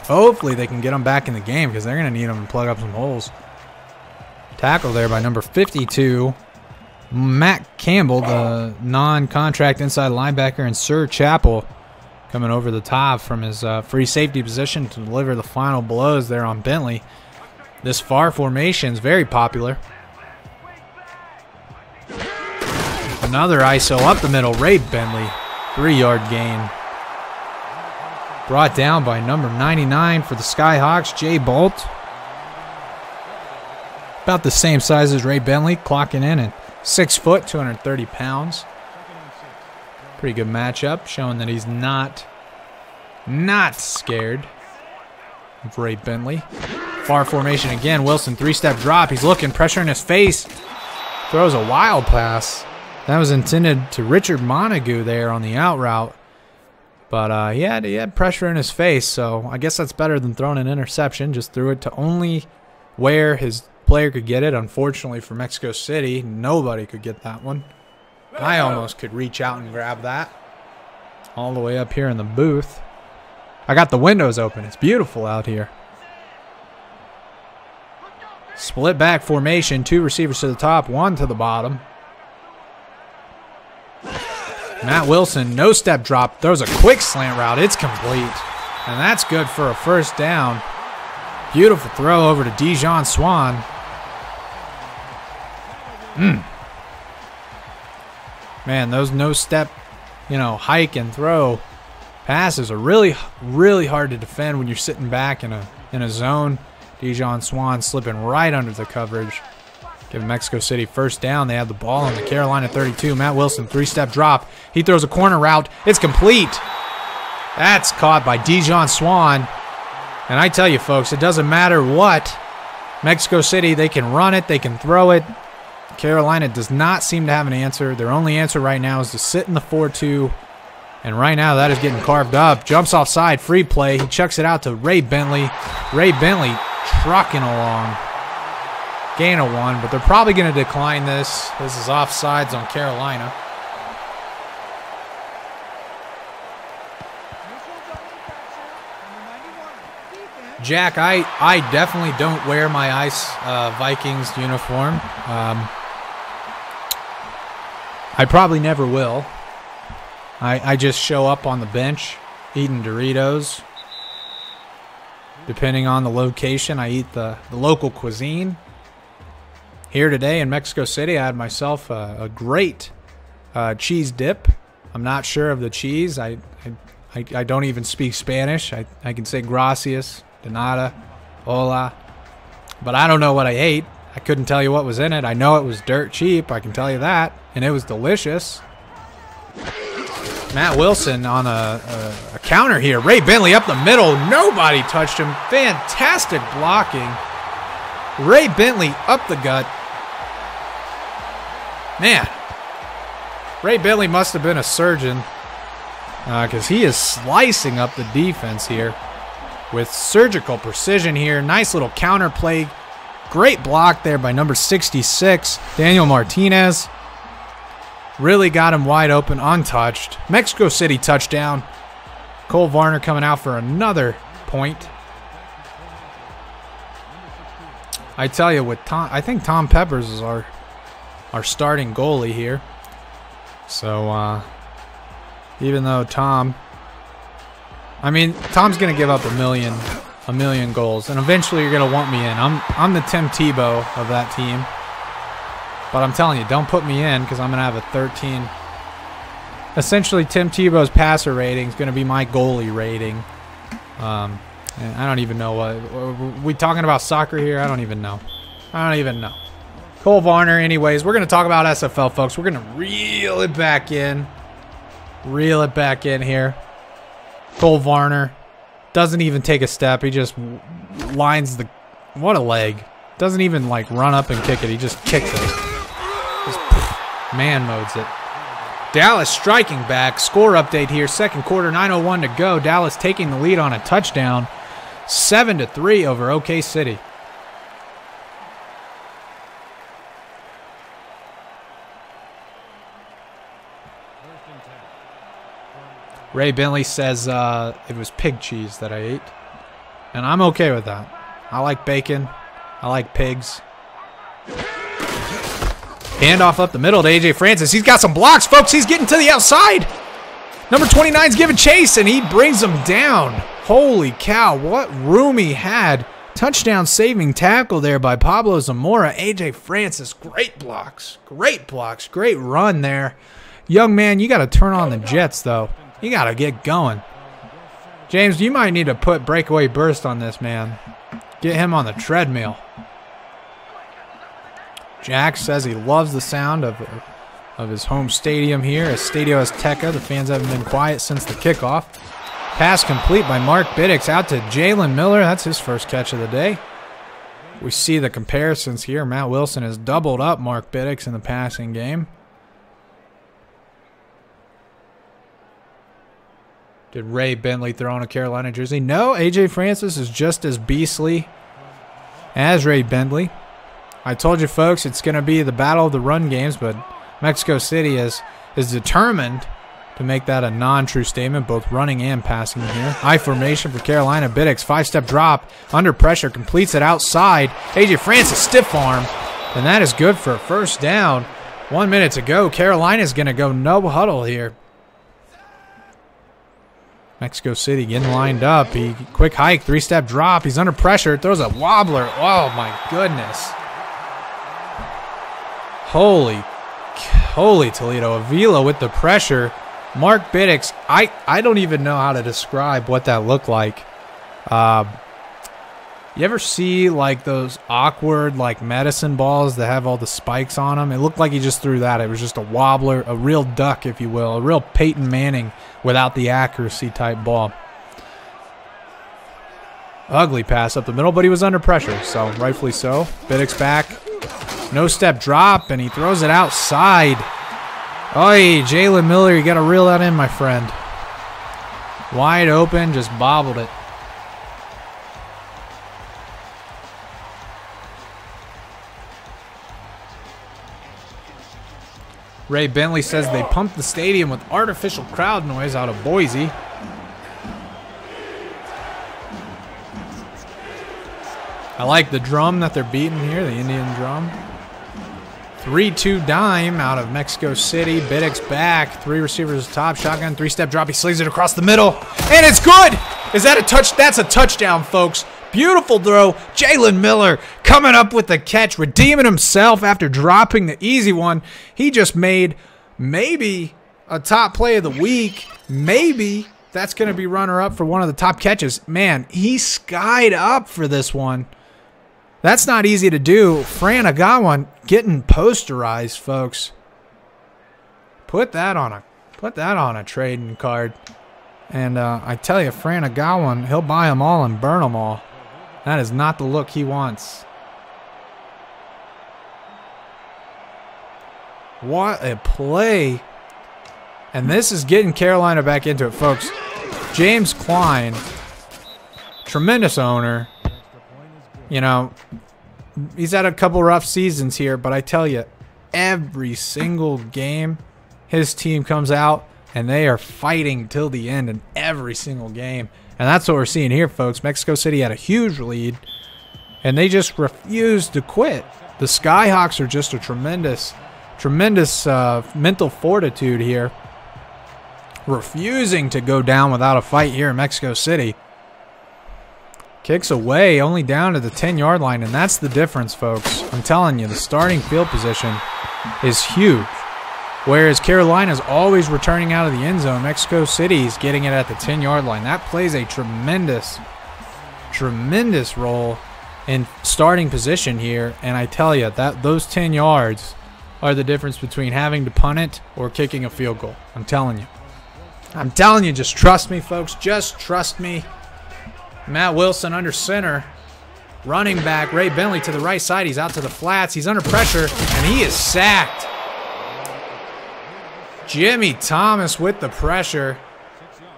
Hopefully they can get him back in the game because they're going to need him to plug up some holes. Tackle there by number 52, Matt Campbell, the non-contract inside linebacker, and Sir Chappell coming over the top from his free safety position to deliver the final blows there on Bentley. This far formation is very popular. Another ISO up the middle. Ray Bentley, 3-yard gain. Brought down by number 99 for the Skyhawks, Jay Bolt. About the same size as Ray Bentley, clocking in at 6 foot, 230 pounds. Pretty good matchup, showing that he's not scared of Ray Bentley. Far formation again. Wilson, 3-step drop. He's looking, pressure in his face. Throws a wild pass. That was intended to Richard Montague there on the out route. But he had pressure in his face, so I guess that's better than throwing an interception. Just threw it to only where his player could get it. Unfortunately for Mexico City, nobody could get that one. I almost could reach out and grab that. All the way up here in the booth. I got the windows open. It's beautiful out here. Split back formation. 2 receivers to the top, 1 to the bottom. Matt Wilson, no step drop, throws a quick slant route. It's complete. And that's good for a first down. Beautiful throw over to Dijon Swan. Man, those no step, hike and throw passes are really, really hard to defend when you're sitting back in a zone. Dijon Swan slipping right under the coverage. Giving Mexico City first down. They have the ball on the Carolina 32. Matt Wilson, 3-step drop. He throws a corner route. It's complete. That's caught by Dijon Swan. And I tell you, folks, it doesn't matter what. Mexico City, they can run it. They can throw it. Carolina does not seem to have an answer. Their only answer right now is to sit in the 4-2. And right now that is getting carved up. Jumps offside, free play. He chucks it out to Ray Bentley. Ray Bentley trucking along. Gain of 1, but they're probably going to decline this. This is offsides on Carolina. Jack, I definitely don't wear my Ice Vikings uniform. I probably never will. I just show up on the bench eating Doritos. Depending on the location, I eat the local cuisine. Here today in Mexico City, I had myself a great cheese dip. I'm not sure of the cheese. I don't even speak Spanish. I can say gracias, de nada, hola. But I don't know what I ate. I couldn't tell you what was in it. I know it was dirt cheap, I can tell you that. And it was delicious. Matt Wilson on a counter here. Ray Bentley up the middle. Nobody touched him. Fantastic blocking. Ray Bentley up the gut. Man, Ray Bentley must have been a surgeon because he is slicing up the defense here with surgical precision here. Nice little counter play. Great block there by number 66, Daniel Martinez. Really got him wide open, untouched. Mexico City touchdown. Cole Varner coming out for another point. I tell you, with Tom, I think Tom Peppers is our starting goalie here. So even though Tom's gonna give up a million goals, and eventually you're gonna want me in. I'm the Tim Tebow of that team. But I'm telling you, don't put me in because I'm going to have a 13. Essentially, Tim Tebow's passer rating is going to be my goalie rating. And I don't even know what. Are we talking about soccer here? I don't even know. Cole Varner, anyways. We're going to talk about SFL, folks. We're going to reel it back in. Here. Cole Varner doesn't even take a step. He just lines the. What a leg. Doesn't even, like, run up and kick it. He just kicks it. Just man modes it. Dallas striking back. Score update here. Second quarter, 9:01 to go. Dallas taking the lead on a touchdown. 7-3 over OK City. Ray Bentley says it was pig cheese that I ate. And I'm okay with that. I like bacon. I like pigs. Handoff up the middle to A.J. Francis. He's got some blocks, folks. He's getting to the outside. Number 29's giving chase, and he brings him down. Holy cow, what room he had. Touchdown saving tackle there by Pablo Zamora. A.J. Francis, great blocks. Great run there. Young man, you got to turn on the jets, though. You got to get going. James, you might need to put breakaway burst on this, man. Get him on the treadmill. Jack says he loves the sound of his home stadium here, Estadio Azteca. The fans haven't been quiet since the kickoff. Pass complete by Mark Biddix out to Jalen Miller. That's his first catch of the day. We see the comparisons here. Matt Wilson has doubled up Mark Biddix in the passing game. Did Ray Bentley throw on a Carolina jersey? No, A.J. Francis is just as beastly as Ray Bentley. I told you, folks, it's going to be the battle of the run games, but Mexico City is determined to make that a non-true statement, both running and passing here. I formation for Carolina. Biddix, 5-step drop, under pressure, completes it outside. A.J. Francis, stiff arm, and that is good for a first down. 1 minute to go. Carolina's going to go no huddle here. Mexico City getting lined up. Quick hike, 3-step drop. He's under pressure, throws a wobbler. Oh, my goodness. Holy Toledo. Avila with the pressure. Mark Biddix, I don't even know how to describe what that looked like. You ever see like those awkward like medicine balls that have all the spikes on them? It looked like he just threw that. It was just a wobbler, a real duck, if you will. A real Peyton Manning without the accuracy type ball. Ugly pass up the middle, but he was under pressure, so rightfully so. Biddix back. No step drop, and he throws it outside. Oy, Jalen Miller, you got to reel that in, my friend. Wide open, just bobbled it. Ray Bentley says they pumped the stadium with artificial crowd noise out of Boise. I like the drum that they're beating here, the Indian drum. 3-2 dime out of Mexico City. Biddick's back. 3 receivers top. Shotgun, 3-step drop. He slings it across the middle. And it's good! Is that a touch? That's a touchdown, folks. Beautiful throw. Jalen Miller coming up with the catch, redeeming himself after dropping the easy one. He just made maybe a top play of the week. Maybe that's going to be runner-up for one of the top catches. Man, he skied up for this one. That's not easy to do. Fran Agawan getting posterized, folks. Put that on a trading card. And I tell you, Fran Agawan, he'll buy them all and burn them all. That is not the look he wants. What a play. And this is getting Carolina back into it, folks. James Klein, tremendous owner. You know, he's had a couple rough seasons here, but I tell you, every single game, his team comes out and they are fighting till the end in every single game. And that's what we're seeing here, folks. Mexico City had a huge lead, and they just refused to quit. The Skyhawks are just a tremendous mental fortitude here, refusing to go down without a fight here in Mexico City. Kicks away, only down to the 10-yard line, and that's the difference, folks. I'm telling you, the starting field position is huge. Whereas Carolina's always returning out of the end zone, Mexico City's getting it at the 10-yard line. That plays a tremendous role in starting position here. And I tell you, that those 10 yards are the difference between having to punt it or kicking a field goal. I'm telling you. I'm telling you, just trust me, folks. Just trust me. Matt Wilson under center. Running back, Ray Bentley to the right side. He's out to the flats. He's under pressure, and he is sacked. Jimmy Thomas with the pressure.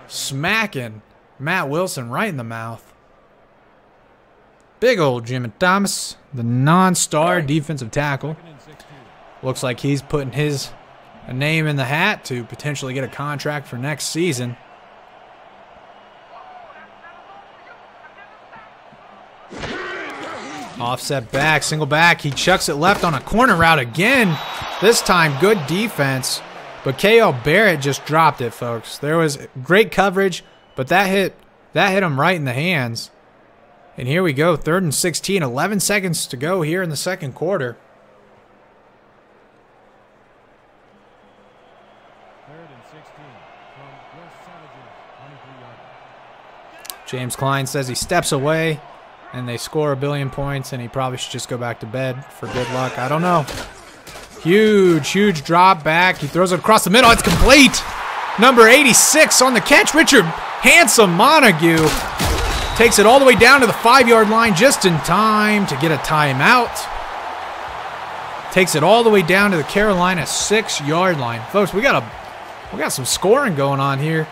Smacking Matt Wilson right in the mouth. Big old Jimmy Thomas, the non-star defensive tackle. Looks like he's putting his name in the hat to potentially get a contract for next season. Offset back, single back. He chucks it left on a corner route again. This time, good defense. But K.L. Barrett just dropped it, folks. There was great coverage, but that hit him right in the hands. And here we go, 3rd and 16. 11 seconds to go here in the second quarter. 3rd and 16 from West Savages, 23-yard. James Klein says he steps away, and they score a billion points, and he probably should just go back to bed for good luck. I don't know. Huge drop back. He throws it across the middle. It's complete. Number 86 on the catch. Richard Handsome Montague takes it all the way down to the 5-yard line just in time to get a timeout. Takes it all the way down to the Carolina 6-yard line. Folks, we got some scoring going on here.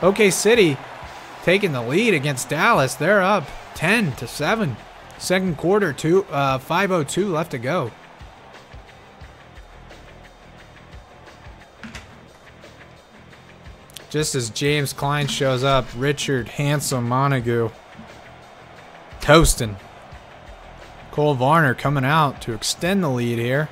OK City taking the lead against Dallas. They're up 10-7. Second quarter, 5:02 left to go. Just as James Klein shows up, Richard Handsome Montague toasting. Cole Varner coming out to extend the lead here.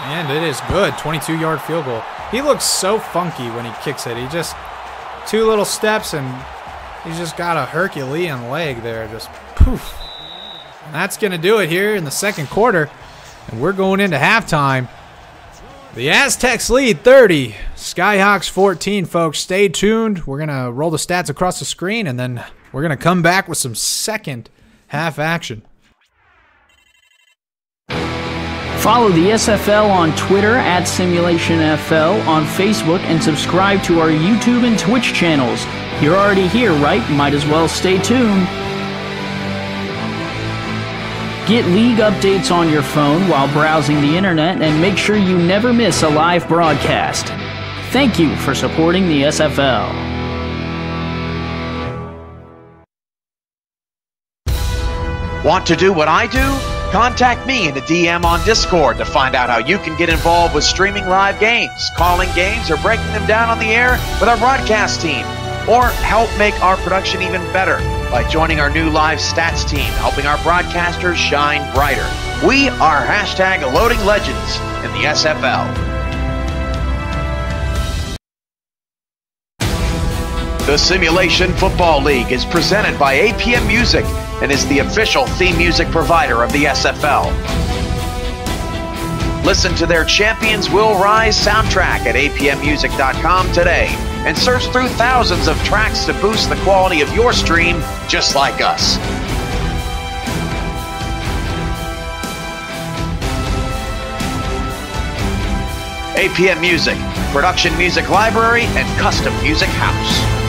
And it is good. 22-yard field goal. He looks so funky when he kicks it. He just 2 little steps and he's just got a Herculean leg there. Just poof. And that's going to do it here in the second quarter. And we're going into halftime. The Aztecs lead 30. Skyhawks 14, folks. Stay tuned. We're going to roll the stats across the screen, and then we're going to come back with some second half action. Follow the SFL on Twitter at SimulationFL, on Facebook, and subscribe to our YouTube and Twitch channels. You're already here, right? Might as well stay tuned. Get league updates on your phone while browsing the internet, and make sure you never miss a live broadcast. Thank you for supporting the SFL. Want to do what I do? Contact me in the DM on Discord to find out how you can get involved with streaming live games, calling games, or breaking them down on the air with our broadcast team. Or help make our production even better by joining our new live stats team, helping our broadcasters shine brighter. We are #Loading Legends in the SFL. The Simulation Football League is presented by APM Music and is the official theme music provider of the SFL. Listen to their Champions Will Rise soundtrack at apmmusic.com today and search through thousands of tracks to boost the quality of your stream just like us. APM Music, production music library and custom music house.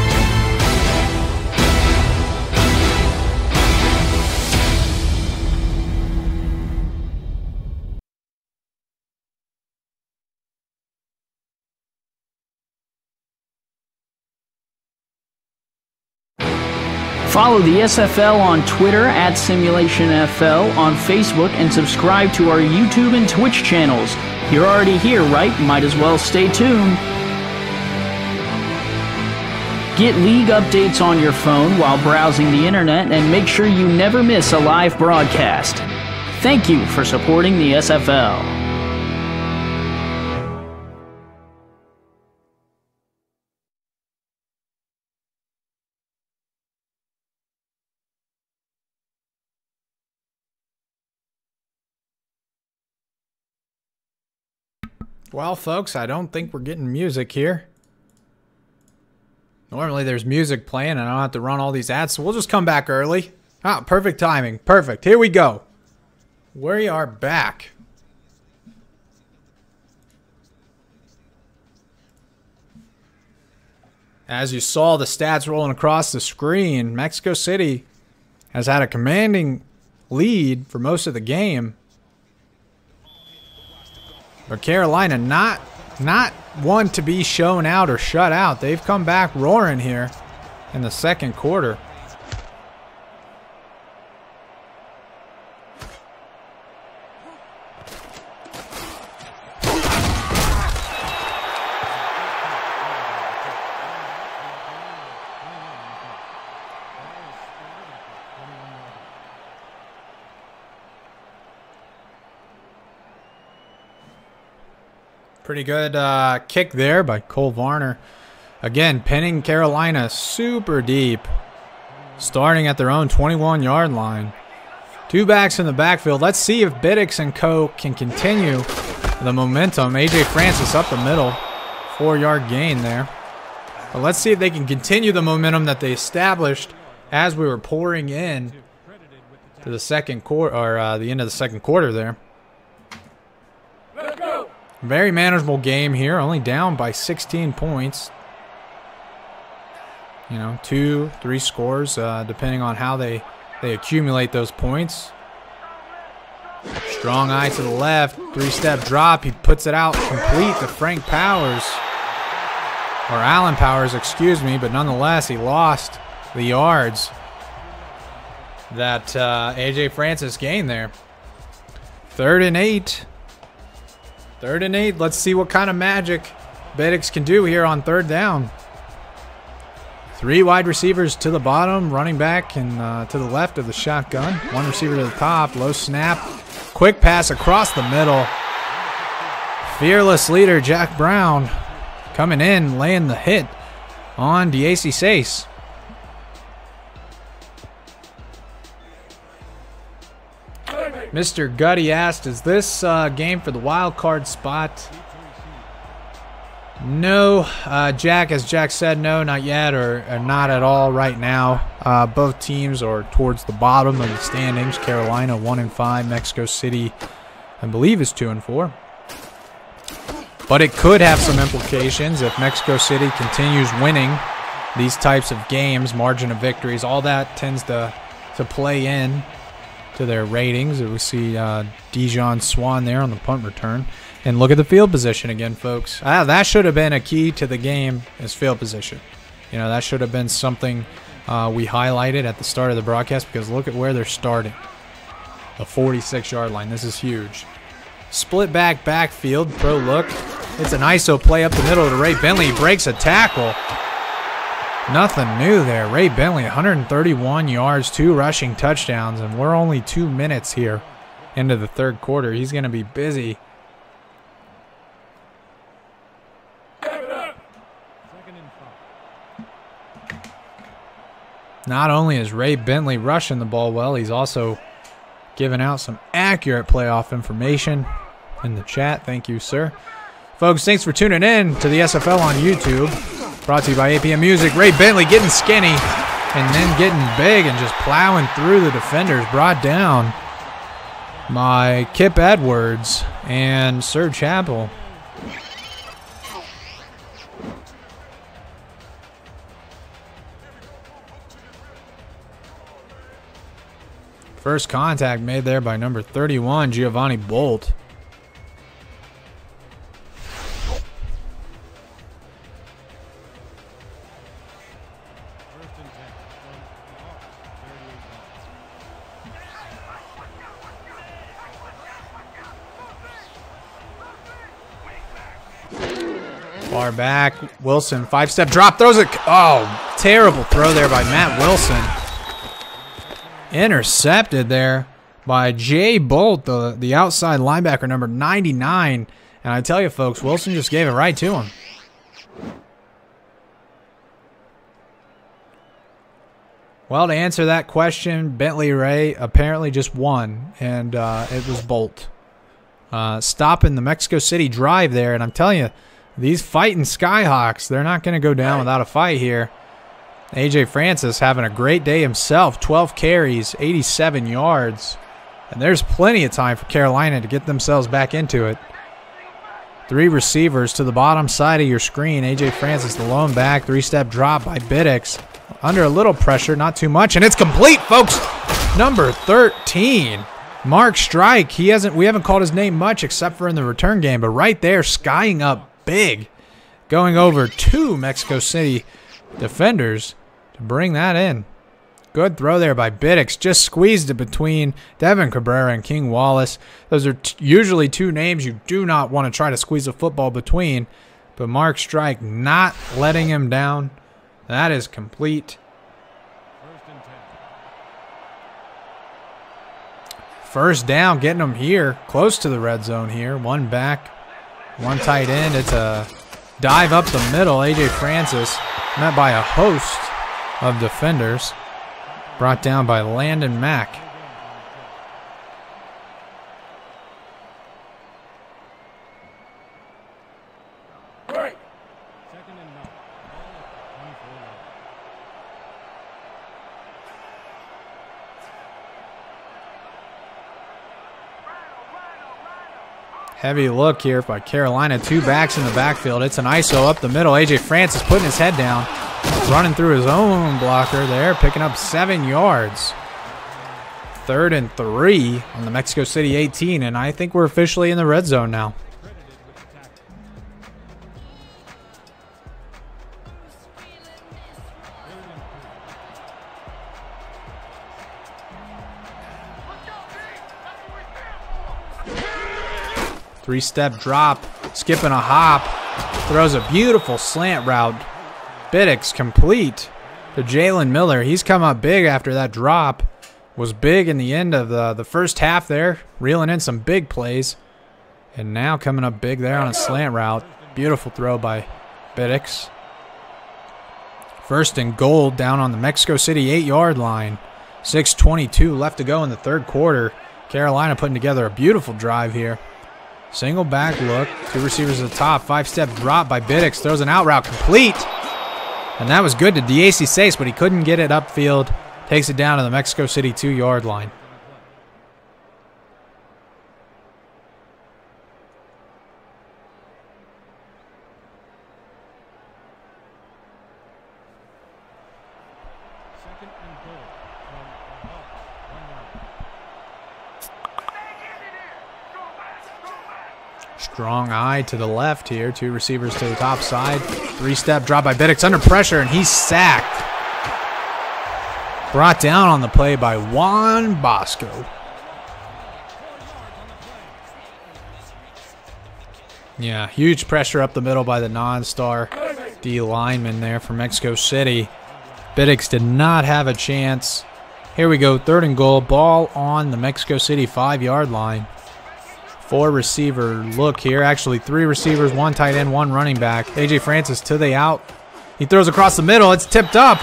Follow the SFL on Twitter at SimulationFL, on Facebook, and subscribe to our YouTube and Twitch channels. You're already here, right? Might as well stay tuned. Get league updates on your phone while browsing the internet, and make sure you never miss a live broadcast. Thank you for supporting the SFL. Well, folks, I don't think we're getting music here. Normally there's music playing and I don't have to run all these ads, so we'll just come back early. Ah, perfect timing. Perfect. Here we go. We are back. As you saw the stats rolling across the screen, Mexico City has had a commanding lead for most of the game. But Carolina not one to be shown out or shut out. They've come back roaring here in the second quarter. Pretty good kick there by Cole Varner. Again, pinning Carolina super deep. Starting at their own 21-yard line. Two backs in the backfield. Let's see if Biddix and co can continue the momentum. A.J. Francis up the middle. 4-yard gain there. But let's see if they can continue the momentum that they established as we were pouring in to the second quarter, or the end of the second quarter there. Very manageable game here, only down by 16 points. You know, 2-3 scores, depending on how they accumulate those points. Strong eye to the left, 3-step drop. He puts it out complete to Frank Powers. Or Allen Powers, excuse me, but nonetheless, he lost the yards that A.J. Francis gained there. 3rd and 8. 3rd and 8. Let's see what kind of magic Biddix can do here on 3rd down. 3 wide receivers to the bottom, running back and to the left of the shotgun. 1 receiver to the top, low snap. Quick pass across the middle. Fearless leader Jack Brown coming in, laying the hit on D.A.C. Sace. Mr. Gutty asked, is this game for the wild card spot? No, Jack, as Jack said, no, not yet, or not at all right now. Both teams are towards the bottom of the standings. Carolina 1-5, Mexico City I believe is 2-4. But it could have some implications if Mexico City continues winning these types of games, margin of victories. All that tends to play in to their ratings. We see Dijon Swan there on the punt return. And look at the field position again, folks. That should have been a key to the game, is field position. You know, that should have been something we highlighted at the start of the broadcast, because look at where they're starting. The 46-yard line. This is huge. Split backfield, pro look. It's an ISO play up the middle to Ray Bentley. He breaks a tackle. Nothing new there. Ray Bentley, 131 yards, 2 rushing touchdowns, and we're only 2 minutes here into the third quarter. He's going to be busy. Not only is Ray Bentley rushing the ball well, he's also giving out some accurate playoff information in the chat. Thank you, sir. Folks, thanks for tuning in to the SFL on YouTube. Brought to you by APM Music. Ray Bentley getting skinny and then getting big and just plowing through the defenders. Brought down by Kip Edwards and Sir Chappell. First contact made there by number 31, Giovanni Bolt. Far back, Wilson, 5-step drop, throws it. Oh, terrible throw there by Matt Wilson. Intercepted there by Jay Bolt, the outside linebacker, number 99. And I tell you, folks, Wilson just gave it right to him. Well, to answer that question, Bentley Ray apparently just won, and it was Bolt. Stopping the Mexico City drive there, and I'm telling you, these fighting Skyhawks, they're not going to go down without a fight here. A.J. Francis having a great day himself, 12 carries, 87 yards. And there's plenty of time for Carolina to get themselves back into it. 3 receivers to the bottom side of your screen. A.J. Francis, the lone back, 3-step drop by Biddix. Under a little pressure, not too much, and it's complete, folks. Number 13, Mark Strike. We haven't called his name much except for in the return game, but right there, skying up big, going over 2 Mexico City defenders to bring that in. Good throw there by Biddix. Just squeezed it between Devin Cabrera and King Wallace. Those are usually 2 names you do not want to try to squeeze a football between, but Mark Strike not letting him down. That is complete. First down, getting them here, close to the red zone here. 1 back, 1 tight end. It's a dive up the middle. A.J. Francis met by a host of defenders. Brought down by Landon Mack. Heavy look here by Carolina. 2 backs in the backfield. It's an ISO up the middle. A.J. Francis putting his head down. Running through his own blocker there. Picking up 7 yards. 3rd and 3 on the Mexico City 18. And I think we're officially in the red zone now. Three-step drop, skipping a hop, throws a beautiful slant route. Biddix complete to Jalen Miller. He's come up big after that drop. Was big in the end of the first half there, reeling in some big plays. And now coming up big there on a slant route. Beautiful throw by Biddix. 1st and goal down on the Mexico City 8-yard line. 6:22 left to go in the third quarter. Carolina putting together a beautiful drive here. Single back look, 2 receivers at the top, 5-step drop by Biddix, throws an out route complete. And that was good to Diacy Sace, but he couldn't get it upfield. Takes it down to the Mexico City 2-yard line. Strong eye to the left here. 2 receivers to the top side. 3-step drop by Biddix under pressure, and he's sacked. Brought down on the play by Juan Bosco. Yeah, huge pressure up the middle by the non-star D lineman there for Mexico City. Biddix did not have a chance. Here we go, 3rd and goal. Ball on the Mexico City 5-yard line. 4-receiver look here. Actually, 3 receivers, 1 tight end, 1 running back. AJ Francis to the out. He throws across the middle. It's tipped up.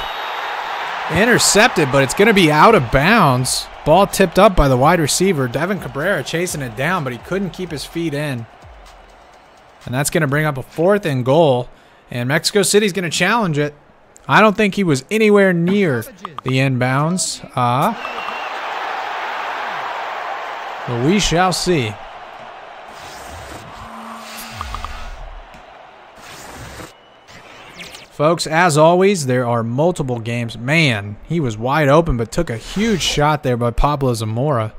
Intercepted, but it's going to be out of bounds. Ball tipped up by the wide receiver. Devin Cabrera chasing it down, but he couldn't keep his feet in. And that's going to bring up a 4th and goal. And Mexico City's going to challenge it. I don't think he was anywhere near the inbounds. But we shall see. Folks, as always, there are multiple games. Man, he was wide open, but took a huge shot there by Pablo Zamora.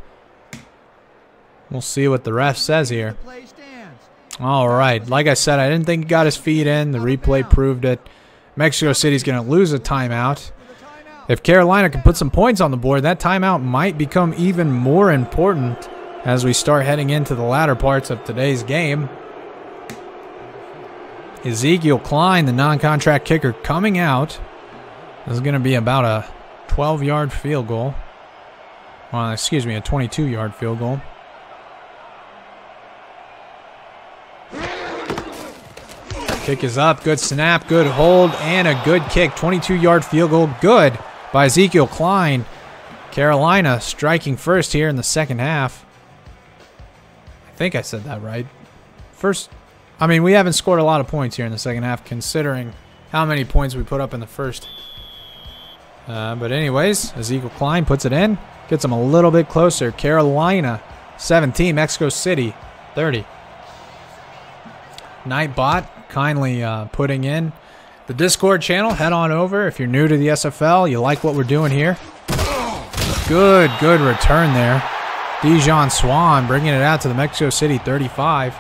We'll see what the ref says here. All right, like I said, I didn't think he got his feet in. The replay proved it. Mexico City's going to lose a timeout. If Carolina can put some points on the board, that timeout might become even more important as we start heading into the latter parts of today's game. Ezekiel Klein, the non-contract kicker, coming out. This is going to be about a 12-yard field goal. Well, excuse me, a 22-yard field goal. Kick is up. Good snap, good hold, and a good kick. 22-yard field goal. Good by Ezekiel Klein. Carolina striking first here in the second half. I think I said that right. I mean, we haven't scored a lot of points here in the second half, considering how many points we put up in the first. But anyways, Ezekiel Klein puts it in. Gets them a little bit closer. Carolina 17, Mexico City 30. Nightbot kindly putting in the Discord channel. Head on over if you're new to the SFL. You like what we're doing here. Good return there. Dijon Swan bringing it out to the Mexico City 35.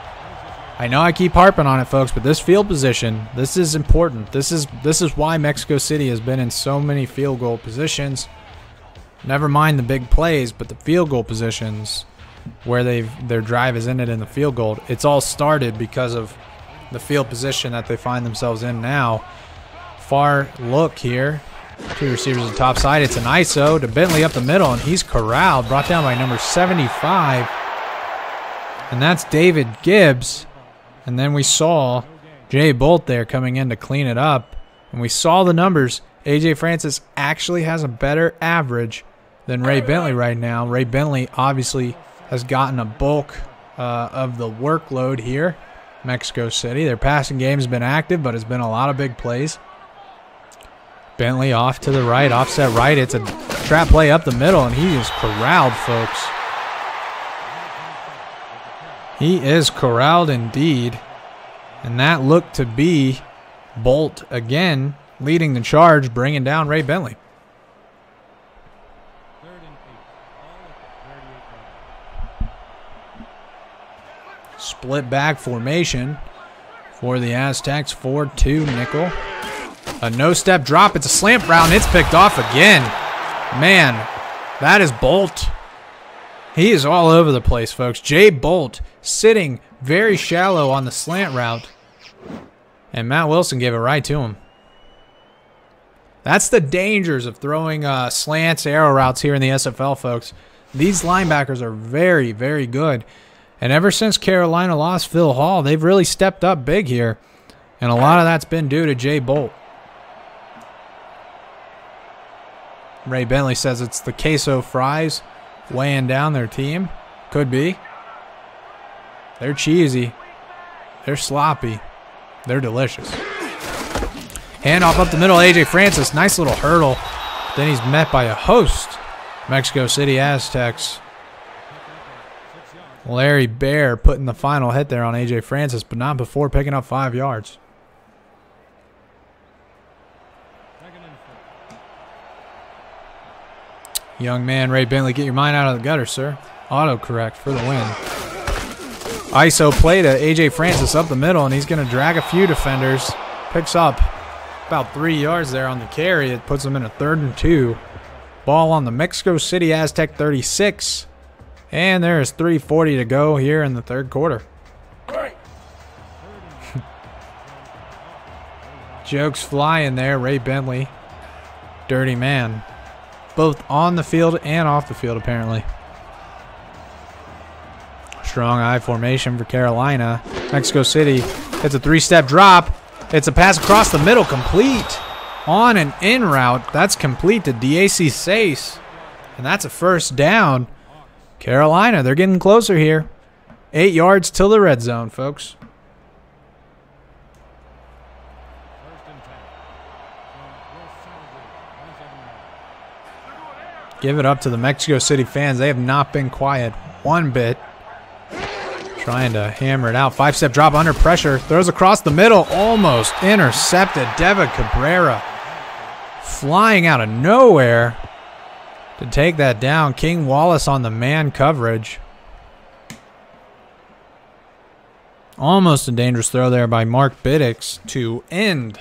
I know I keep harping on it, folks, but this field position, this is important. This is why Mexico City has been in so many field goal positions. Never mind the big plays, but the field goal positions where their drive is ended in the field goal. It's all started because of the field position that they find themselves in now. Far look here. 2 receivers on the top side. It's an ISO to Bentley up the middle, and he's corralled, brought down by number 75. And that's David Gibbs. And then we saw Jay Bolt there coming in to clean it up. And we saw the numbers. AJ Francis actually has a better average than Ray Bentley right now. Ray Bentley obviously has gotten a bulk of the workload here. Mexico City. Their passing game has been active, but it's been a lot of big plays. Bentley off to the right, offset right. It's a trap play up the middle, and he is corralled, folks. He is corralled indeed. And that looked to be Bolt again leading the charge, bringing down Ray Bentley. Split back formation for the Aztecs. 4-2 nickel. A no-step drop. It's a slant route, and it's picked off again. Man, that is Bolt. He is all over the place, folks. Jay Bolt sitting very shallow on the slant route. And Matt Wilson gave it right to him. That's the dangers of throwing slants, arrow routes here in the SFL, folks. These linebackers are very, very good. And ever since Carolina lost Phil Hall, they've really stepped up big here. And a lot of that's been due to Jay Bolt. Ray Bentley says it's the queso fries weighing down their team. Could be. They're cheesy. They're sloppy. They're delicious. Handoff up the middle, AJ Francis. Nice little hurdle. Then he's met by a host. Mexico City Aztecs. Larry Bear putting the final hit there on AJ Francis, but not before picking up 5 yards. Young man, Ray Bentley, get your mind out of the gutter, sir. Autocorrect for the win. ISO play to A.J. Francis up the middle, and he's going to drag a few defenders. Picks up about 3 yards there on the carry. It puts them in a 3rd and 2. Ball on the Mexico City Aztec 36. And there is 3:40 to go here in the 3rd quarter. Jokes flying there. Ray Bentley. Dirty man. Both on the field and off the field, apparently. Strong I formation for Carolina. Mexico City hits a 3-step drop. It's a pass across the middle, complete. On an in route. That's complete to DAC Sace. And that's a 1st down. Carolina, they're getting closer here. 8 yards till the red zone, folks. Give it up to the Mexico City fans. They have not been quiet one bit. Trying to hammer it out. 5-step drop under pressure. Throws across the middle. Almost intercepted. Deva Cabrera flying out of nowhere to take that down. King Wallace on the man coverage. Almost a dangerous throw there by Mark Biddix to end.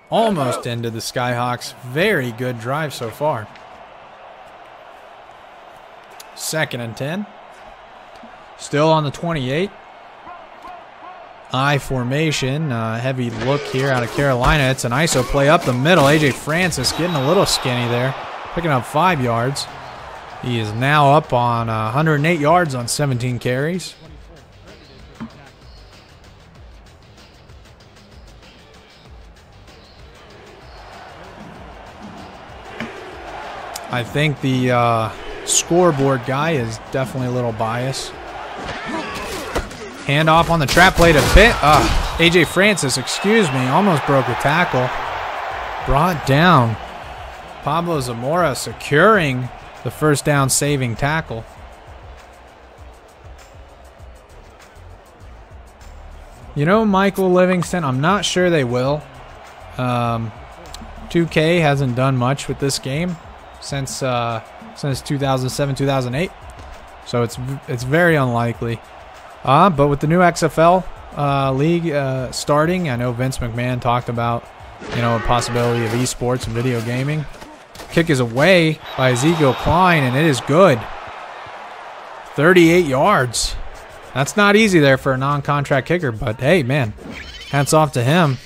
Almost ended the Skyhawks. Very good drive so far. 2nd and 10. Still on the 28. I formation. Heavy look here out of Carolina. It's an ISO play up the middle. A.J. Francis getting a little skinny there. Picking up 5 yards. He is now up on 108 yards on 17 carries. I think the scoreboard guy is definitely a little biased. Handoff on the trap play to A.J. Francis, excuse me, almost broke a tackle. Brought down. Pablo Zamora securing the 1st down saving tackle. You know, Michael Livingston, I'm not sure they will. 2K hasn't done much with this game since 2007, 2008. So it's very unlikely. But with the new XFL league starting, I know Vince McMahon talked about, you know, a possibility of esports and video gaming. Kick is away by Ezekiel Klein, and it is good. 38 yards. That's not easy there for a non-contract kicker, but hey, man, hats off to him.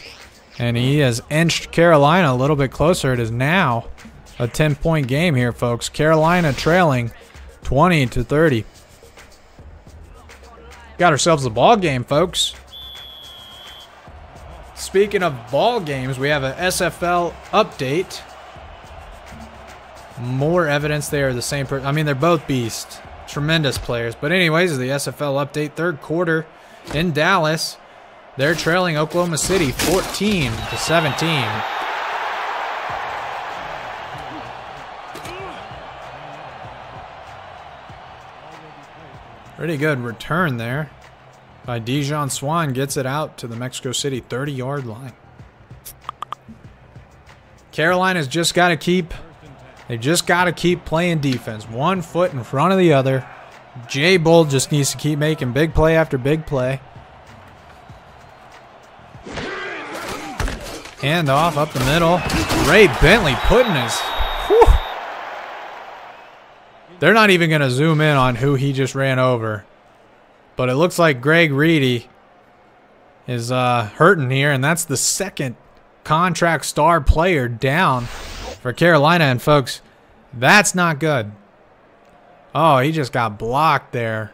And he has inched Carolina a little bit closer. It is now a 10-point game here, folks. Carolina trailing 20-30. Got ourselves a ball game, folks. Speaking of ball games, we have an SFL update. More evidence they are the same person. I mean, they're both beasts. Tremendous players. But anyways, the SFL update, 3rd quarter in Dallas. They're trailing Oklahoma City 14-17. Pretty good return there by Dijon Swan. Gets it out to the Mexico City 30-yard line. Carolina's just got to keep... They just got to keep playing defense. 1 foot in front of the other. Jay Bolt just needs to keep making big play after big play. Hand off up the middle. Ray Bentley putting his... Whew. They're not even going to zoom in on who he just ran over. But it looks like Greg Reedy is hurting here, and that's the 2nd contract star player down for Carolina. And folks, that's not good. Oh, he just got blocked there.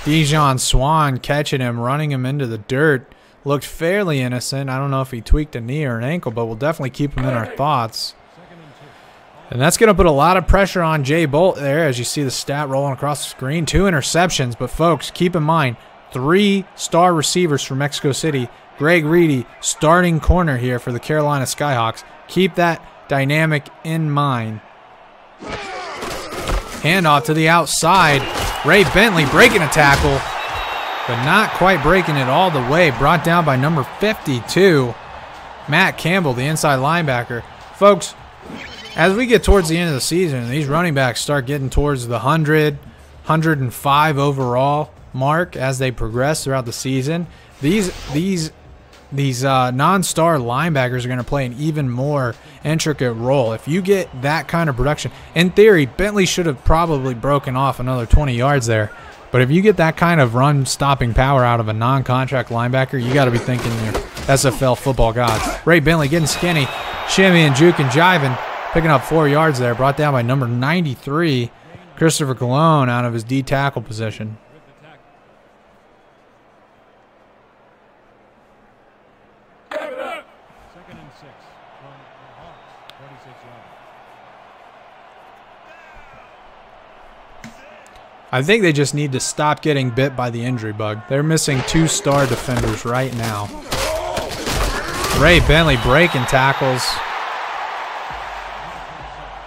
Dijon Swan catching him, running him into the dirt. Looked fairly innocent. I don't know if he tweaked a knee or an ankle, but we'll definitely keep him in our thoughts. And that's going to put a lot of pressure on Jay Bolt there, as you see the stat rolling across the screen. 2 interceptions, but folks, keep in mind, 3 star receivers for Mexico City. Greg Reedy, starting corner here for the Carolina Skyhawks. Keep that dynamic in mind. Handoff to the outside. Ray Bentley breaking a tackle, but not quite breaking it all the way. Brought down by number 52, Matt Campbell, the inside linebacker. Folks, as we get towards the end of the season and these running backs start getting towards the 100, 105 overall mark as they progress throughout the season, these non-star linebackers are going to play an even more intricate role. If you get that kind of production, in theory, Bentley should have probably broken off another 20 yards there. But if you get that kind of run-stopping power out of a non-contract linebacker, you got to be thinking your SFL football gods. Ray Bentley getting skinny, shimmy and juke and jiving, picking up 4 yards there, brought down by number 93, Christopher Colon, out of his D tackle position. I think they just need to stop getting bit by the injury bug. They're missing 2 star defenders right now. Ray Bentley breaking tackles.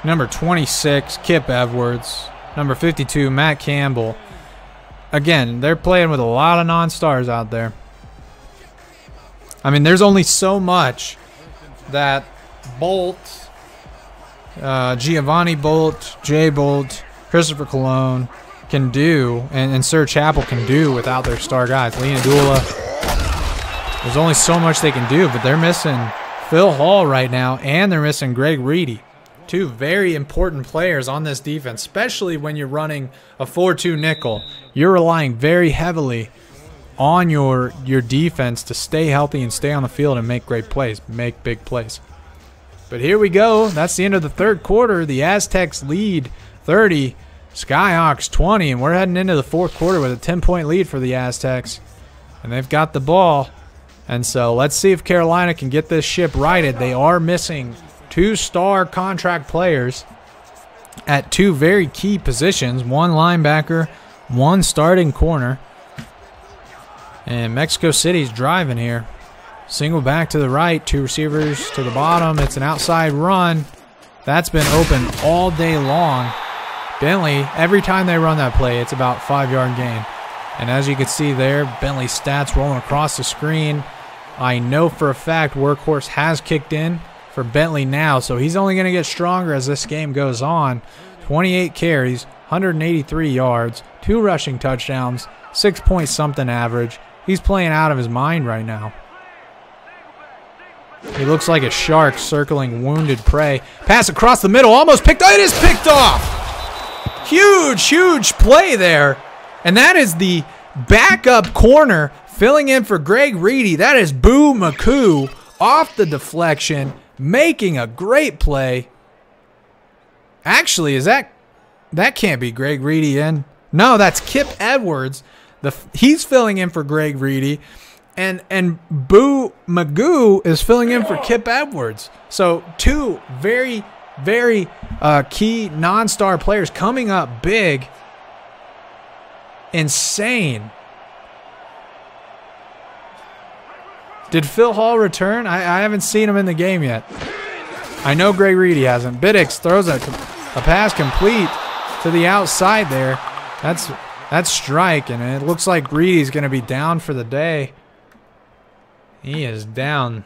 Number 26, Kip Edwards. Number 52, Matt Campbell. Again, they're playing with a lot of non-stars out there. I mean, there's only so much that Bolt, Giovanni Bolt, Jay Bolt, Christopher Colon can do, and Sir Chapel can do without their star guys. Lena Dula. There's only so much they can do, but they're missing Phil Hall right now, and they're missing Greg Reedy. 2 very important players on this defense, especially when you're running a 4-2 nickel. You're relying very heavily on your defense to stay healthy and stay on the field and make great plays, make big plays. But here we go. That's the end of the third quarter. The Aztecs lead 30, Skyhawks 20, and we're heading into the fourth quarter with a 10-point lead for the Aztecs. And they've got the ball. And so let's see if Carolina can get this ship righted. They are missing 2 star contract players at 2 very key positions, 1 linebacker, 1 starting corner. And Mexico City's driving here. Single back to the right, 2 receivers to the bottom. It's an outside run. That's been open all day long. Bentley, every time they run that play, it's about 5-yard gain. And as you can see there, Bentley's stats rolling across the screen. I know for a fact Workhorse has kicked in for Bentley now, so he's only going to get stronger as this game goes on. 28 carries, 183 yards, 2 rushing touchdowns, 6-point-something average. He's playing out of his mind right now. He looks like a shark circling wounded prey. Pass across the middle, almost picked off. It is picked off! Huge, huge play there. And that is the backup corner filling in for Greg Reedy. That is Boo McCoo off the deflection, making a great play. Actually, that can't be Greg Reedy in. No, that's Kip Edwards. He's filling in for Greg Reedy. And Boo Magoo is filling in for Kip Edwards. So 2 very, very key non-star players coming up big. Insane. Did Phil Hall return? I haven't seen him in the game yet. I know Greg Reedy hasn't. Biddix throws a pass complete to the outside there. That's strike, and it looks like Reedy's going to be down for the day. He is down.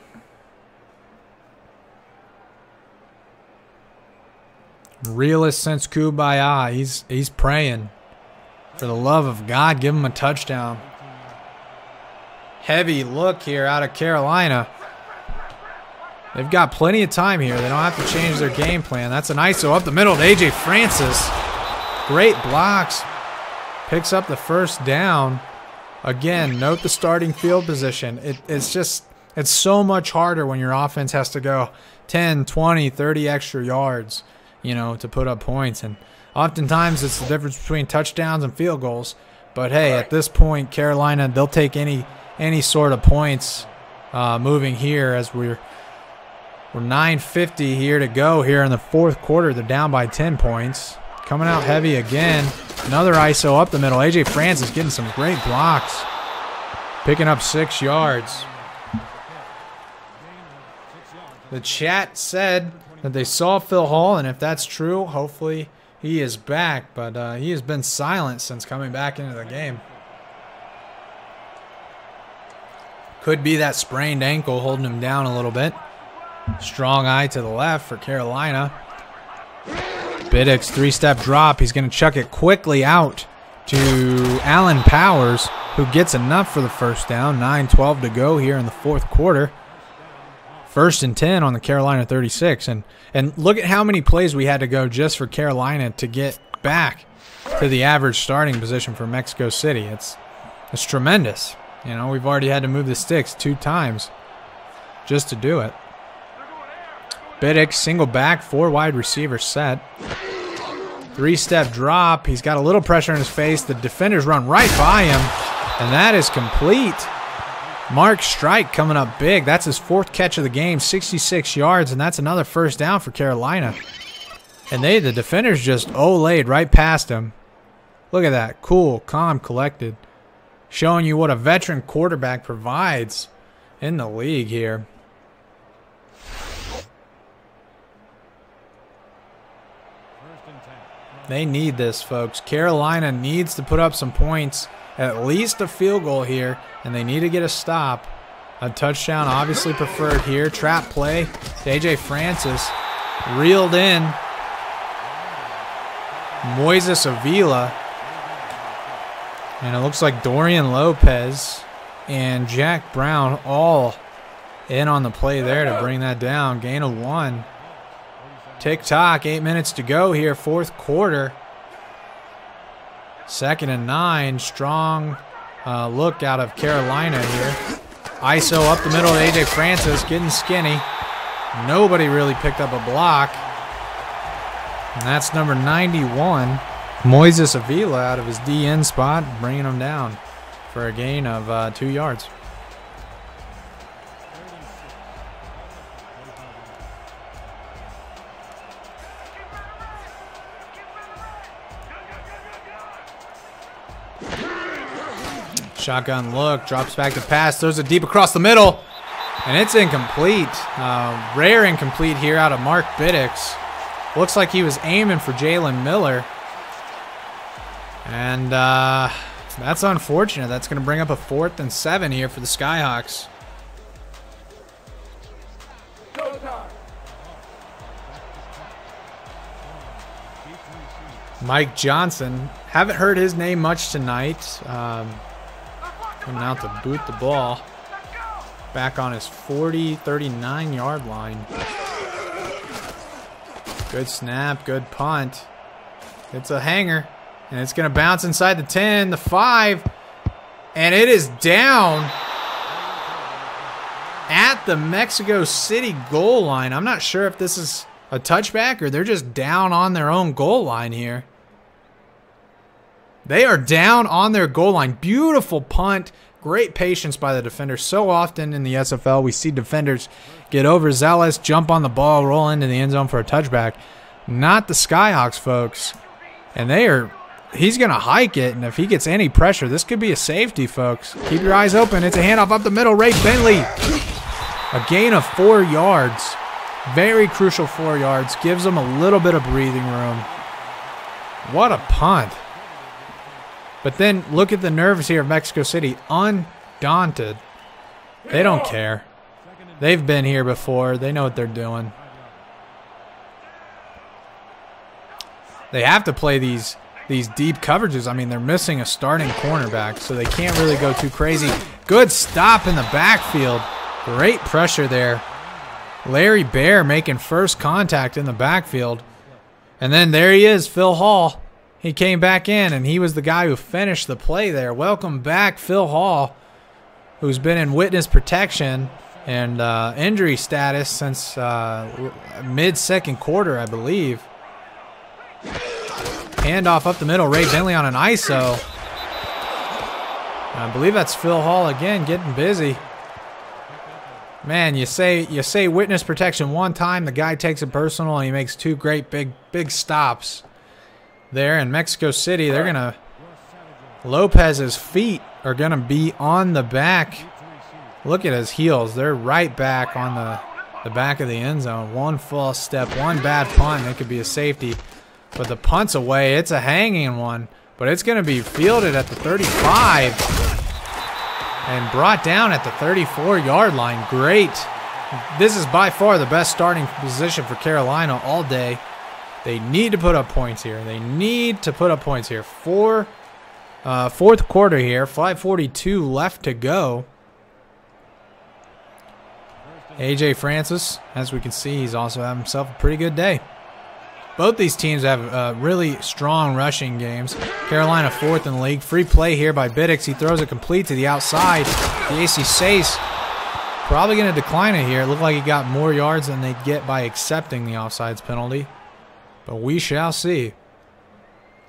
Realist since Kumbaya. He's praying. For the love of God, give him a touchdown. Heavy look here out of Carolina. They've got plenty of time here. They don't have to change their game plan. That's an ISO up the middle to A.J. Francis. Great blocks. Picks up the first down. Again, note the starting field position. It's so much harder when your offense has to go 10, 20, 30 extra yards, to put up points. And oftentimes it's the difference between touchdowns and field goals. But hey, at this point, Carolina, they'll take any sort of points moving here as we're 9:50 here to go here in the fourth quarter. They're down by 10 points. Coming out heavy again. Another ISO up the middle. A.J. Francis getting some great blocks. Picking up 6 yards. The chat said that they saw Phil Hall, and if that's true, hopefully he is back. But he has been silent since coming back into the game. Could be that sprained ankle holding him down a little bit. Strong eye to the left for Carolina. Biddix, 3-step drop. He's going to chuck it quickly out to Allen Powers, who gets enough for the first down. 9:12 to go here in the fourth quarter. 1st and 10 on the Carolina 36. And look at how many plays we had to go just for Carolina to get back to the average starting position for Mexico City. It's tremendous. You know, we've already had to move the sticks 2 times just to do it. Biddick, single back, 4 wide receiver set. 3-step drop. He's got a little pressure in his face. The defenders run right by him, and that is complete. Mark Strike coming up big. That's his 4th catch of the game, 66 yards, and that's another first down for Carolina. And the defenders just olayed right past him. Look at that. Cool, calm, collected. Showing you what a veteran quarterback provides in the league here. They need this, folks. Carolina needs to put up some points, at least a field goal here, and they need to get a stop. A touchdown obviously preferred here. Trap play. AJ Francis reeled in Moises Avila. And it looks like Dorian Lopez and Jack Brown all in on the play there to bring that down. Gain of 1. Tick-tock, 8 minutes to go here, 4th quarter. 2nd and 9. Strong look out of Carolina here. ISO up the middle of AJ Francis, getting skinny. Nobody really picked up a block. And that's number 91. Moises Avila out of his DN spot, bringing him down for a gain of 2 yards. Shotgun look, drops back to pass, throws it deep across the middle, and it's incomplete. Rare incomplete here out of Mark Biddix. Looks like he was aiming for Jalen Miller. And that's unfortunate. That's going to bring up a 4th and 7 here for the Skyhawks. Mike Johnson. Haven't heard his name much tonight. Coming out to boot the ball. Back on his 39-yard line. Good snap, good punt. It's a hanger. And it's going to bounce inside the 10, the 5. And it is down at the Mexico City goal line. I'm not sure if this is a touchback or they're just down on their own goal line here. They are down on their goal line. Beautiful punt. Great patience by the defender. So often in the SFL, we see defenders get overzealous, jump on the ball, roll into the end zone for a touchback. Not the Skyhawks, folks. And he's going to hike it, and if he gets any pressure, this could be a safety, folks. Keep your eyes open. It's a handoff up the middle. Ray Bentley. A gain of 4 yards. Very crucial 4 yards. Gives them a little bit of breathing room. What a punt. But then look at the nerves here of Mexico City. Undaunted. They don't care. They've been here before. They know what they're doing. They have to play these deep coverages. I mean, they're missing a starting cornerback, so they can't really go too crazy. Good stop in the backfield. Great pressure there. Larry Bear making first contact in the backfield. And then there he is, Phil Hall. He came back in, and he was the guy who finished the play there. Welcome back, Phil Hall, who's been in witness protection and injury status since mid-second quarter, I believe. Handoff up the middle. Ray Bentley on an ISO. I believe that's Phil Hall again, getting busy. Man, you say witness protection one time, the guy takes it personal, and he makes 2 great big stops. There in Mexico City, they're going to – Lopez's feet are going to be on the back. Look at his heels. They're right back on the back of the end zone. 1 false step, 1 bad punt. It could be a safety. But the punt's away. It's a hanging one. But it's going to be fielded at the 35 and brought down at the 34-yard line. Great. This is by far the best starting position for Carolina all day. They need to put up points here. They need to put up points here. 4 Fourth quarter here. 5:42 left to go. AJ Francis, as we can see, he's also having himself a pretty good day. Both these teams have really strong rushing games. Carolina fourth in the league. Free play here by Biddix. He throws it complete to the outside. The AC Sace probably going to decline it here. It looked like he got more yards than they'd get by accepting the offsides penalty. But we shall see.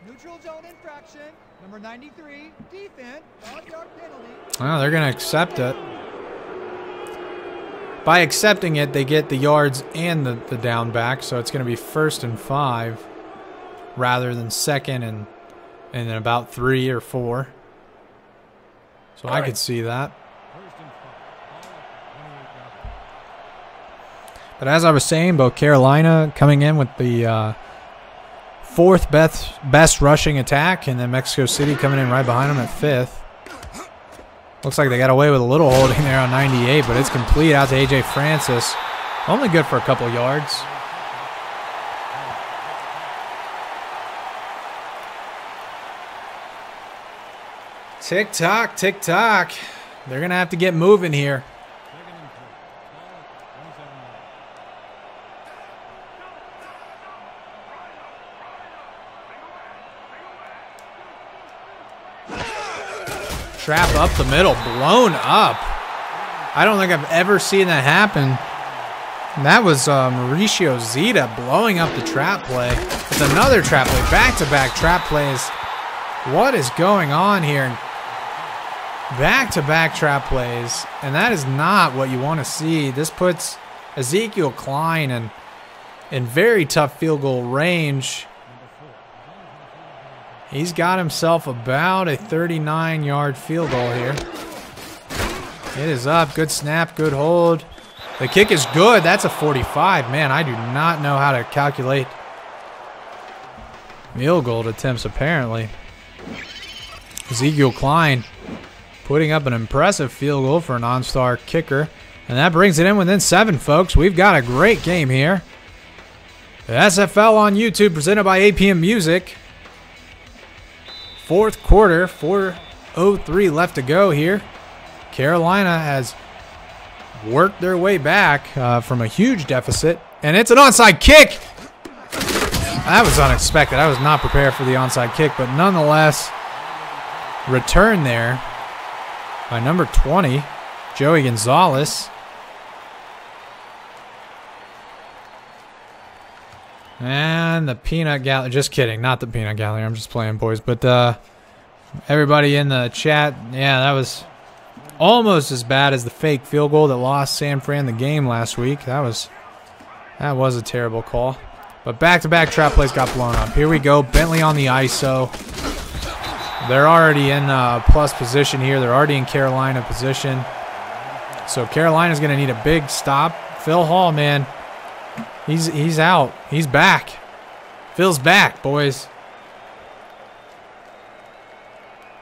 Neutral zone infraction. Number 93, defense, 5-yard penalty. Well, they're going to accept it. By accepting it, they get the yards and the down back, so it's going to be 1st and 5 rather than 2nd and then about 3 or 4. So I could see that. But as I was saying, both Carolina coming in with the fourth best rushing attack, and then Mexico City coming in right behind them at 5th. Looks like they got away with a little holding there on 98, but it's complete out to AJ Francis. Only good for a couple yards. Tick-tock, tick-tock. They're going to have to get moving here. Trap up the middle, blown up. I don't think I've ever seen that happen. That was Mauricio Zeta blowing up the trap play. It's another trap play, back-to-back trap plays. What is going on here? Back-to-back trap plays, and that is not what you want to see. This puts Ezekiel Klein in very tough field goal range. He's got himself about a 39-yard field goal here. It is up. Good snap, good hold. The kick is good. That's a 45. Man, I do not know how to calculate field goal attempts, apparently. Ezekiel Klein putting up an impressive field goal for a non-star kicker. And that brings it in within 7, folks. We've got a great game here. The SFL on YouTube presented by APM Music. Fourth quarter, 4:03 left to go here. Carolina has worked their way back from a huge deficit. And it's an onside kick. That was unexpected. I was not prepared for the onside kick, but nonetheless, return there by number 20, Joey Gonzalez. And the peanut gallery, just kidding, not the peanut gallery, I'm just playing, boys. But everybody in the chat, yeah, that was almost as bad as the fake field goal that lost San Fran the game last week. That was a terrible call. But back-to-back trap plays got blown up. Here we go, Bentley on the ISO. They're already in plus position here. They're already in Carolina position. So Carolina's going to need a big stop. Phil Hall, man. He's out. He's back. Phil's back, boys.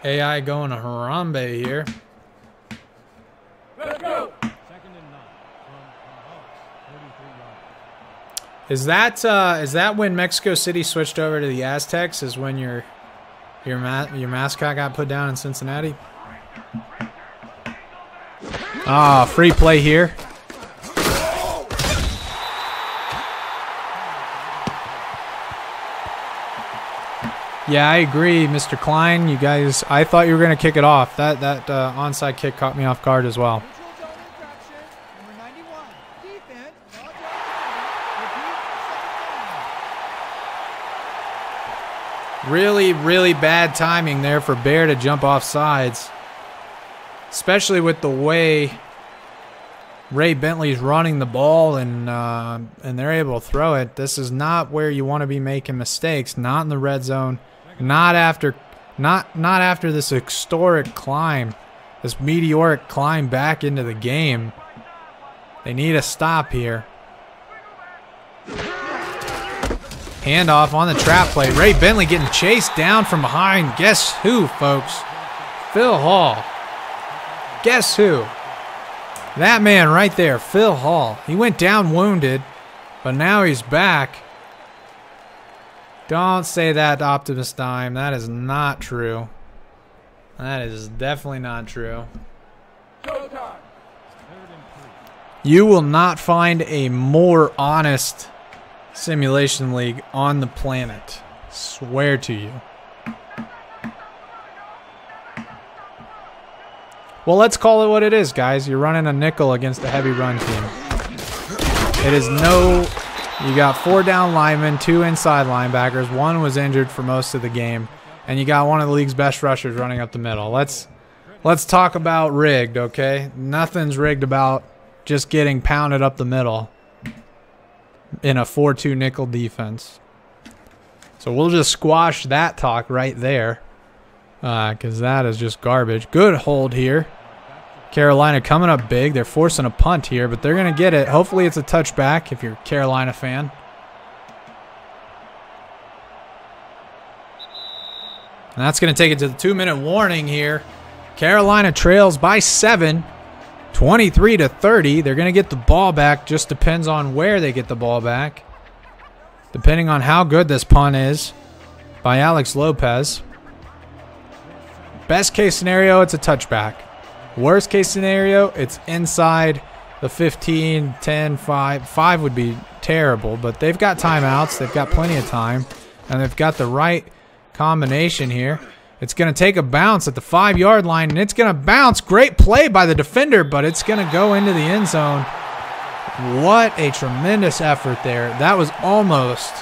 AI going to Harambe here. Let's go. Is that when Mexico City switched over to the Aztecs? Is when your mascot got put down in Cincinnati? Ah, free play here. Yeah, I agree, Mr. Klein. You guys, I thought you were going to kick it off. That onside kick caught me off guard as well. Really, really bad timing there for Bear to jump off sides, especially with the way Ray Bentley's running the ball and they're able to throw it. This is not where you want to be making mistakes. Not in the red zone. Not after this historic climb, this meteoric climb back into the game. They need a stop here. Handoff on the trap play. Ray Bentley getting chased down from behind. Guess who, folks? Phil Hall. Guess who? That man right there, Phil Hall. He went down wounded, but now he's back. Don't say that, Optimus Dime. That is not true. That is definitely not true. You will not find a more honest simulation league on the planet. Swear to you. Well, let's call it what it is, guys. You're running a nickel against a heavy run team. It is no... You got 4 down linemen, 2 inside linebackers. 1 was injured for most of the game. And you got one of the league's best rushers running up the middle. Let's talk about rigged, okay? Nothing's rigged about just getting pounded up the middle in a 4-2 nickel defense. So we'll just squash that talk right there because that is just garbage. Good hold here. Carolina coming up big. They're forcing a punt here, but they're going to get it. Hopefully it's a touchback if you're a Carolina fan. And that's going to take it to the 2-minute warning here. Carolina trails by 7, 23-30. They're going to get the ball back. Just depends on where they get the ball back. Depending on how good this punt is by Alex Lopez. Best case scenario, it's a touchback. Worst case scenario, it's inside the 15, 10, 5. 5 would be terrible, but they've got timeouts. They've got plenty of time, and they've got the right combination here. It's going to take a bounce at the 5-yard line, and it's going to bounce. Great play by the defender, but it's going to go into the end zone. What a tremendous effort there. That was almost...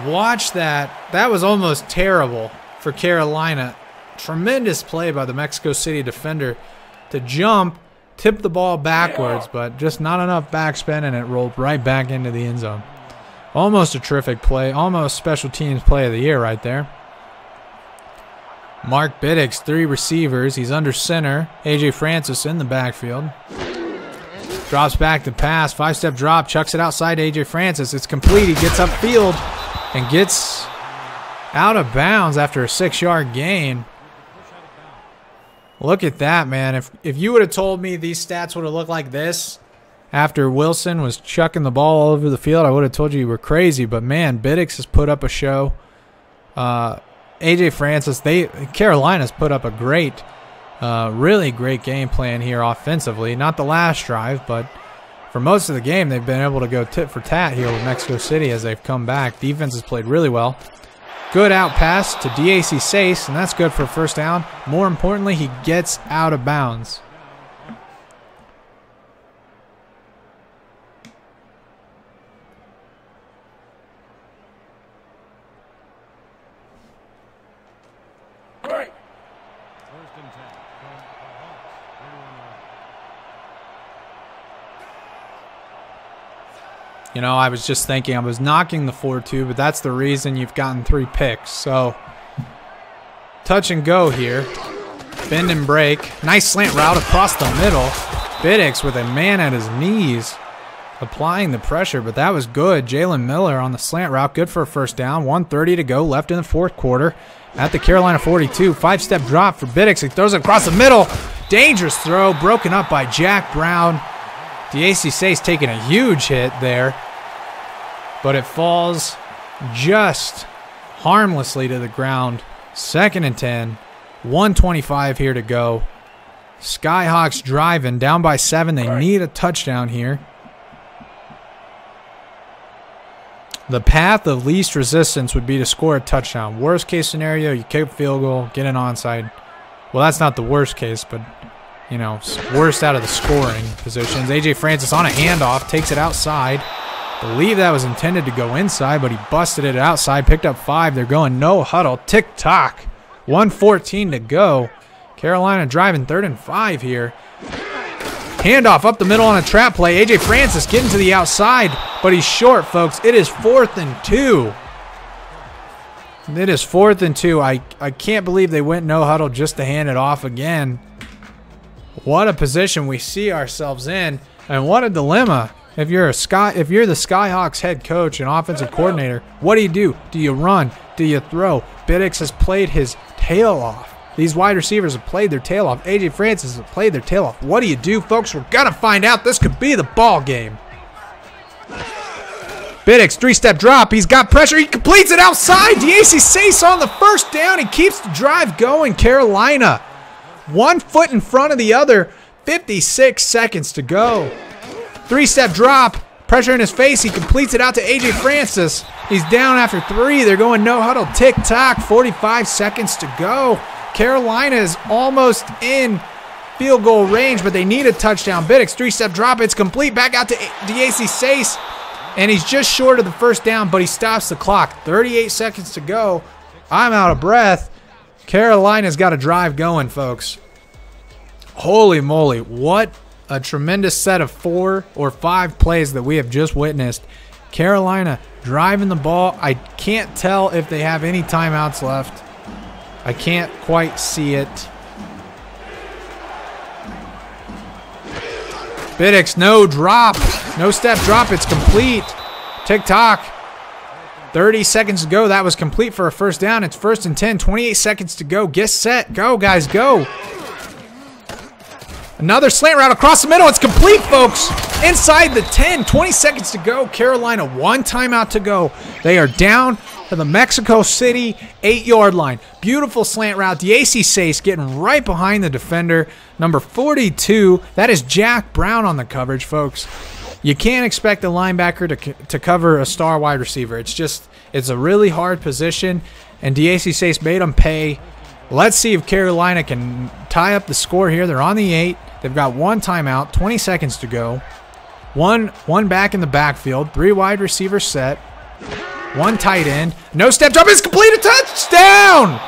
Watch that. That was almost terrible for Carolina. Tremendous play by the Mexico City defender to jump, tip the ball backwards, but just not enough backspin, and it rolled right back into the end zone. Almost a terrific play. Almost special teams play of the year right there. Mark Biddix, 3 receivers. He's under center. A.J. Francis in the backfield. Drops back to pass. 5-step drop. Chucks it outside to A.J. Francis. It's complete. He gets upfield and gets out of bounds after a 6-yard gain. Look at that, man. If you would have told me these stats would have looked like this after Wilson was chucking the ball all over the field, I would have told you were crazy. But, man, Biddix has put up a show. A.J. Francis, Carolina's put up a great, really great game plan here offensively. Not the last drive, but for most of the game, they've been able to go tit for tat here with Mexico City as they've come back. Defense has played really well. Good out pass to D.A.C. Sace, and that's good for a first down. More importantly, he gets out of bounds. You know, I was just thinking, I was knocking the 4-2, but that's the reason you've gotten 3 picks. So, touch and go here. Bend and break. Nice slant route across the middle. Biddix with a man at his knees applying the pressure, but that was good. Jalen Miller on the slant route. Good for a first down. 1:30 to go left in the 4th quarter at the Carolina 42. 5-step drop for Biddix. He throws it across the middle. Dangerous throw. Broken up by Jack Brown. D.A.C. Sace taking a huge hit there, but it falls just harmlessly to the ground. 2nd and 10, 1:25 here to go. Skyhawks driving, down by 7. They need a touchdown here. The path of least resistance would be to score a touchdown. Worst case scenario, you kick a field goal, get an onside. Well, that's not the worst case, but you know, worst out of the scoring positions. A.J. Francis on a handoff, takes it outside. Believe that was intended to go inside, but he busted it outside, picked up 5. They're going no huddle. Tick-tock. 1:14 to go. Carolina driving 3rd and 5 here. Handoff up the middle on a trap play. A.J. Francis getting to the outside, but he's short, folks. It is 4th and 2. It is 4th and 2. I can't believe they went no huddle just to hand it off again. What a position we see ourselves in, and what a dilemma. If you're the Skyhawks head coach and offensive coordinator, what do? Do you run? Do you throw? Biddix has played his tail off. These wide receivers have played their tail off. A.J. Francis has played their tail off. What do you do, folks? We're gonna find out. This could be the ball game. Biddix, three-step drop. He's got pressure. He completes it outside. DAC Sace on the first down. He keeps the drive going. Carolina, 1 foot in front of the other. 56 seconds to go. Three-step drop. Pressure in his face. He completes it out to A.J. Francis. He's down after 3. They're going no huddle. Tick-tock. 45 seconds to go. Carolina is almost in field goal range, but they need a touchdown. Biddix, three-step drop. It's complete. Back out to DAC Sace. And he's just short of the first down, but he stops the clock. 38 seconds to go. I'm out of breath. Carolina's got a drive going, folks. Holy moly. What a tremendous set of 4 or 5 plays that we have just witnessed. Carolina driving the ball. I can't tell if they have any timeouts left. I can't quite see it. Biddix, no drop. No step drop. It's complete. Tick-tock. 30 seconds to go. That was complete for a first down. It's 1st and 10. 28 seconds to go. Get set. Go, guys. Go. Another slant route across the middle. It's complete, folks. Inside the 10. 20 seconds to go. Carolina, 1 timeout to go. They are down to the Mexico City 8-yard line. Beautiful slant route. DAC Sace getting right behind the defender. Number 42. That is Jack Brown on the coverage, folks. You can't expect a linebacker to cover a star wide receiver. It's a really hard position, and DAC Sace made them pay. Let's see if Carolina can tie up the score here. They're on the 8. They've got 1 timeout, 20 seconds to go. One back in the backfield, 3 wide receivers set, 1 tight end. No step drop. It's complete. A touchdown.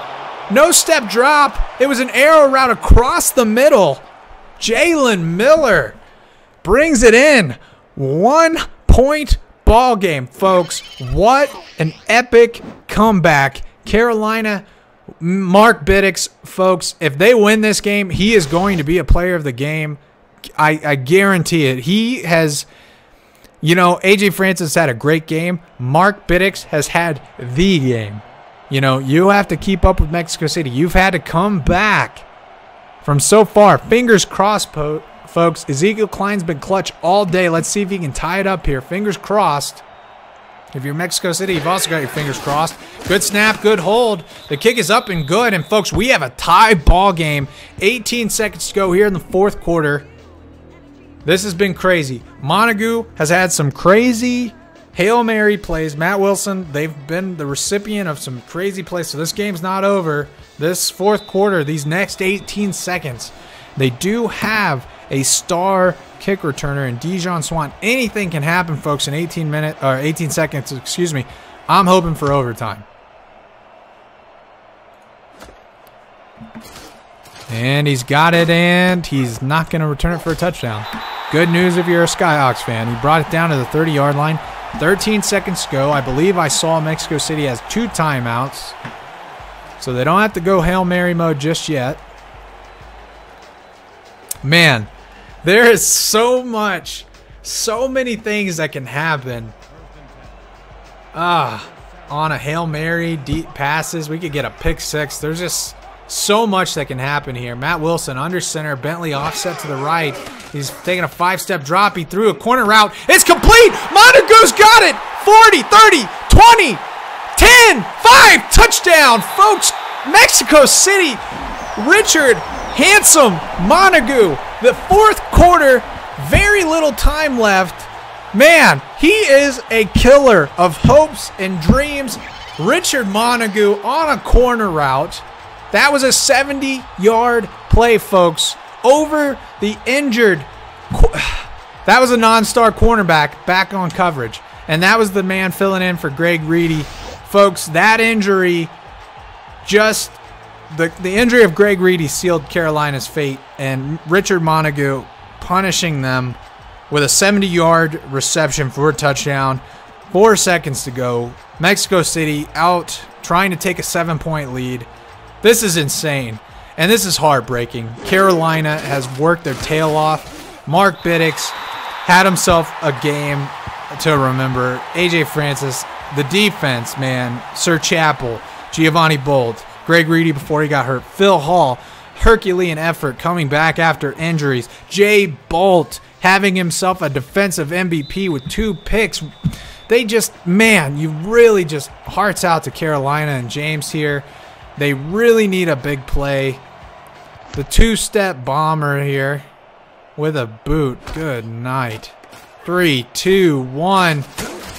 No step drop. It was an arrow route across the middle. Jalen Miller brings it in. 1-point ball game, folks. What an epic comeback. Carolina, Mark Biddix, folks, if they win this game, he is going to be a player of the game. I guarantee it. He has, A.J. Francis had a great game. Mark Biddix has had the game. You have to keep up with Mexico City. You've had to come back from so far. Fingers crossed, folks. Ezekiel Klein's been clutch all day. Let's see if he can tie it up here. Fingers crossed. If you're Mexico City, you've also got your fingers crossed. Good snap, good hold. The kick is up and good. And, folks, we have a tie ball game. 18 seconds to go here in the 4th quarter. This has been crazy. Montague has had some crazy Hail Mary plays. Matt Wilson, they've been the recipient of some crazy plays. So this game's not over. This 4th quarter, these next 18 seconds, they do have a star kick returner in Dijon Swan. Anything can happen, folks, in 18 seconds, excuse me. I'm hoping for overtime. And he's got it, and he's not going to return it for a touchdown. Good news if you're a Skyhawks fan. He brought it down to the 30-yard line. 13 seconds to go. I believe I saw Mexico City has 2 timeouts, so they don't have to go Hail Mary mode just yet. Man, there is so many things that can happen. On a Hail Mary, deep passes, we could get a pick 6. There's just so much that can happen here. Matt Wilson under center, Bentley offset to the right. He's taking a 5-step drop. He threw a corner route. It's complete. Montague's got it. 40, 30, 20, 10, 5, touchdown. Folks, Mexico City, Richard Handsome Montague. The 4th quarter, very little time left. Man, he is a killer of hopes and dreams. Richard Montague on a corner route. That was a 70-yard play, folks, over the injured. That was a non-star cornerback back on coverage. And that was the man filling in for Greg Reedy. Folks, that injury, just the injury of Greg Reedy sealed Carolina's fate. And Richard Montague punishing them with a 70-yard reception for a touchdown. 4 seconds to go. Mexico City out trying to take a 7-point lead. This is insane, and this is heartbreaking. Carolina has worked their tail off. Mark Biddix had himself a game to remember. A.J. Francis, the defense, man. Sir Chappell, Giovanni Bolt, Greg Reedy before he got hurt. Phil Hall, Herculean effort coming back after injuries. Jay Bolt having himself a defensive MVP with 2 picks. they just, man, you really just, hearts out to Carolina and James here. They really need a big play. The two-step bomber here with a boot. Good night. 3, 2, 1.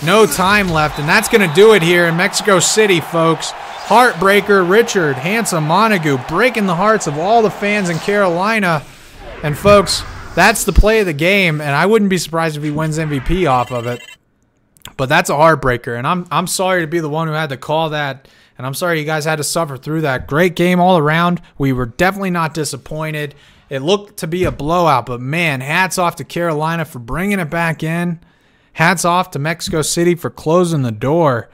No time left, and that's going to do it here in Mexico City, folks. Heartbreaker Richard Handsome Montague breaking the hearts of all the fans in Carolina. And, folks, that's the play of the game, and I wouldn't be surprised if he wins MVP off of it. But that's a heartbreaker, and I'm sorry to be the one who had to call that, and I'm sorry you guys had to suffer through that. Great game all around. We were definitely not disappointed. It looked to be a blowout, but, man, hats off to Carolina for bringing it back in. Hats off to Mexico City for closing the door.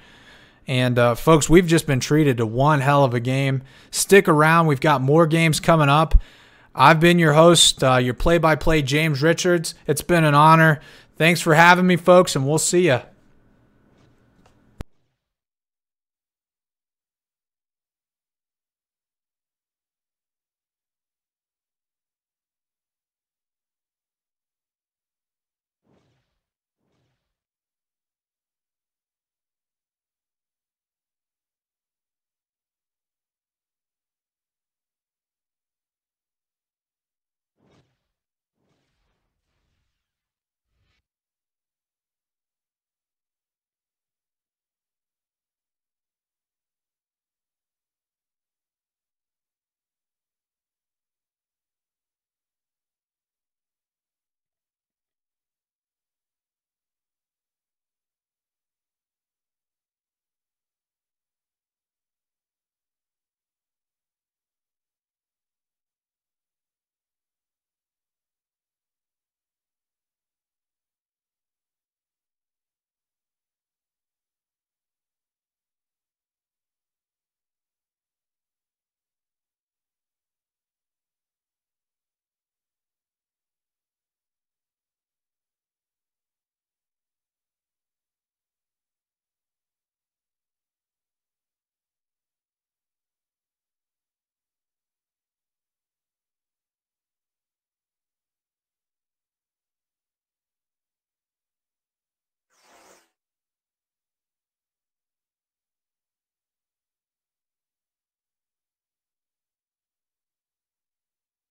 And, folks, we've just been treated to one hell of a game. Stick around. We've got more games coming up. I've been your host, your play-by-play James Richards. It's been an honor. Thanks for having me, folks, and we'll see you.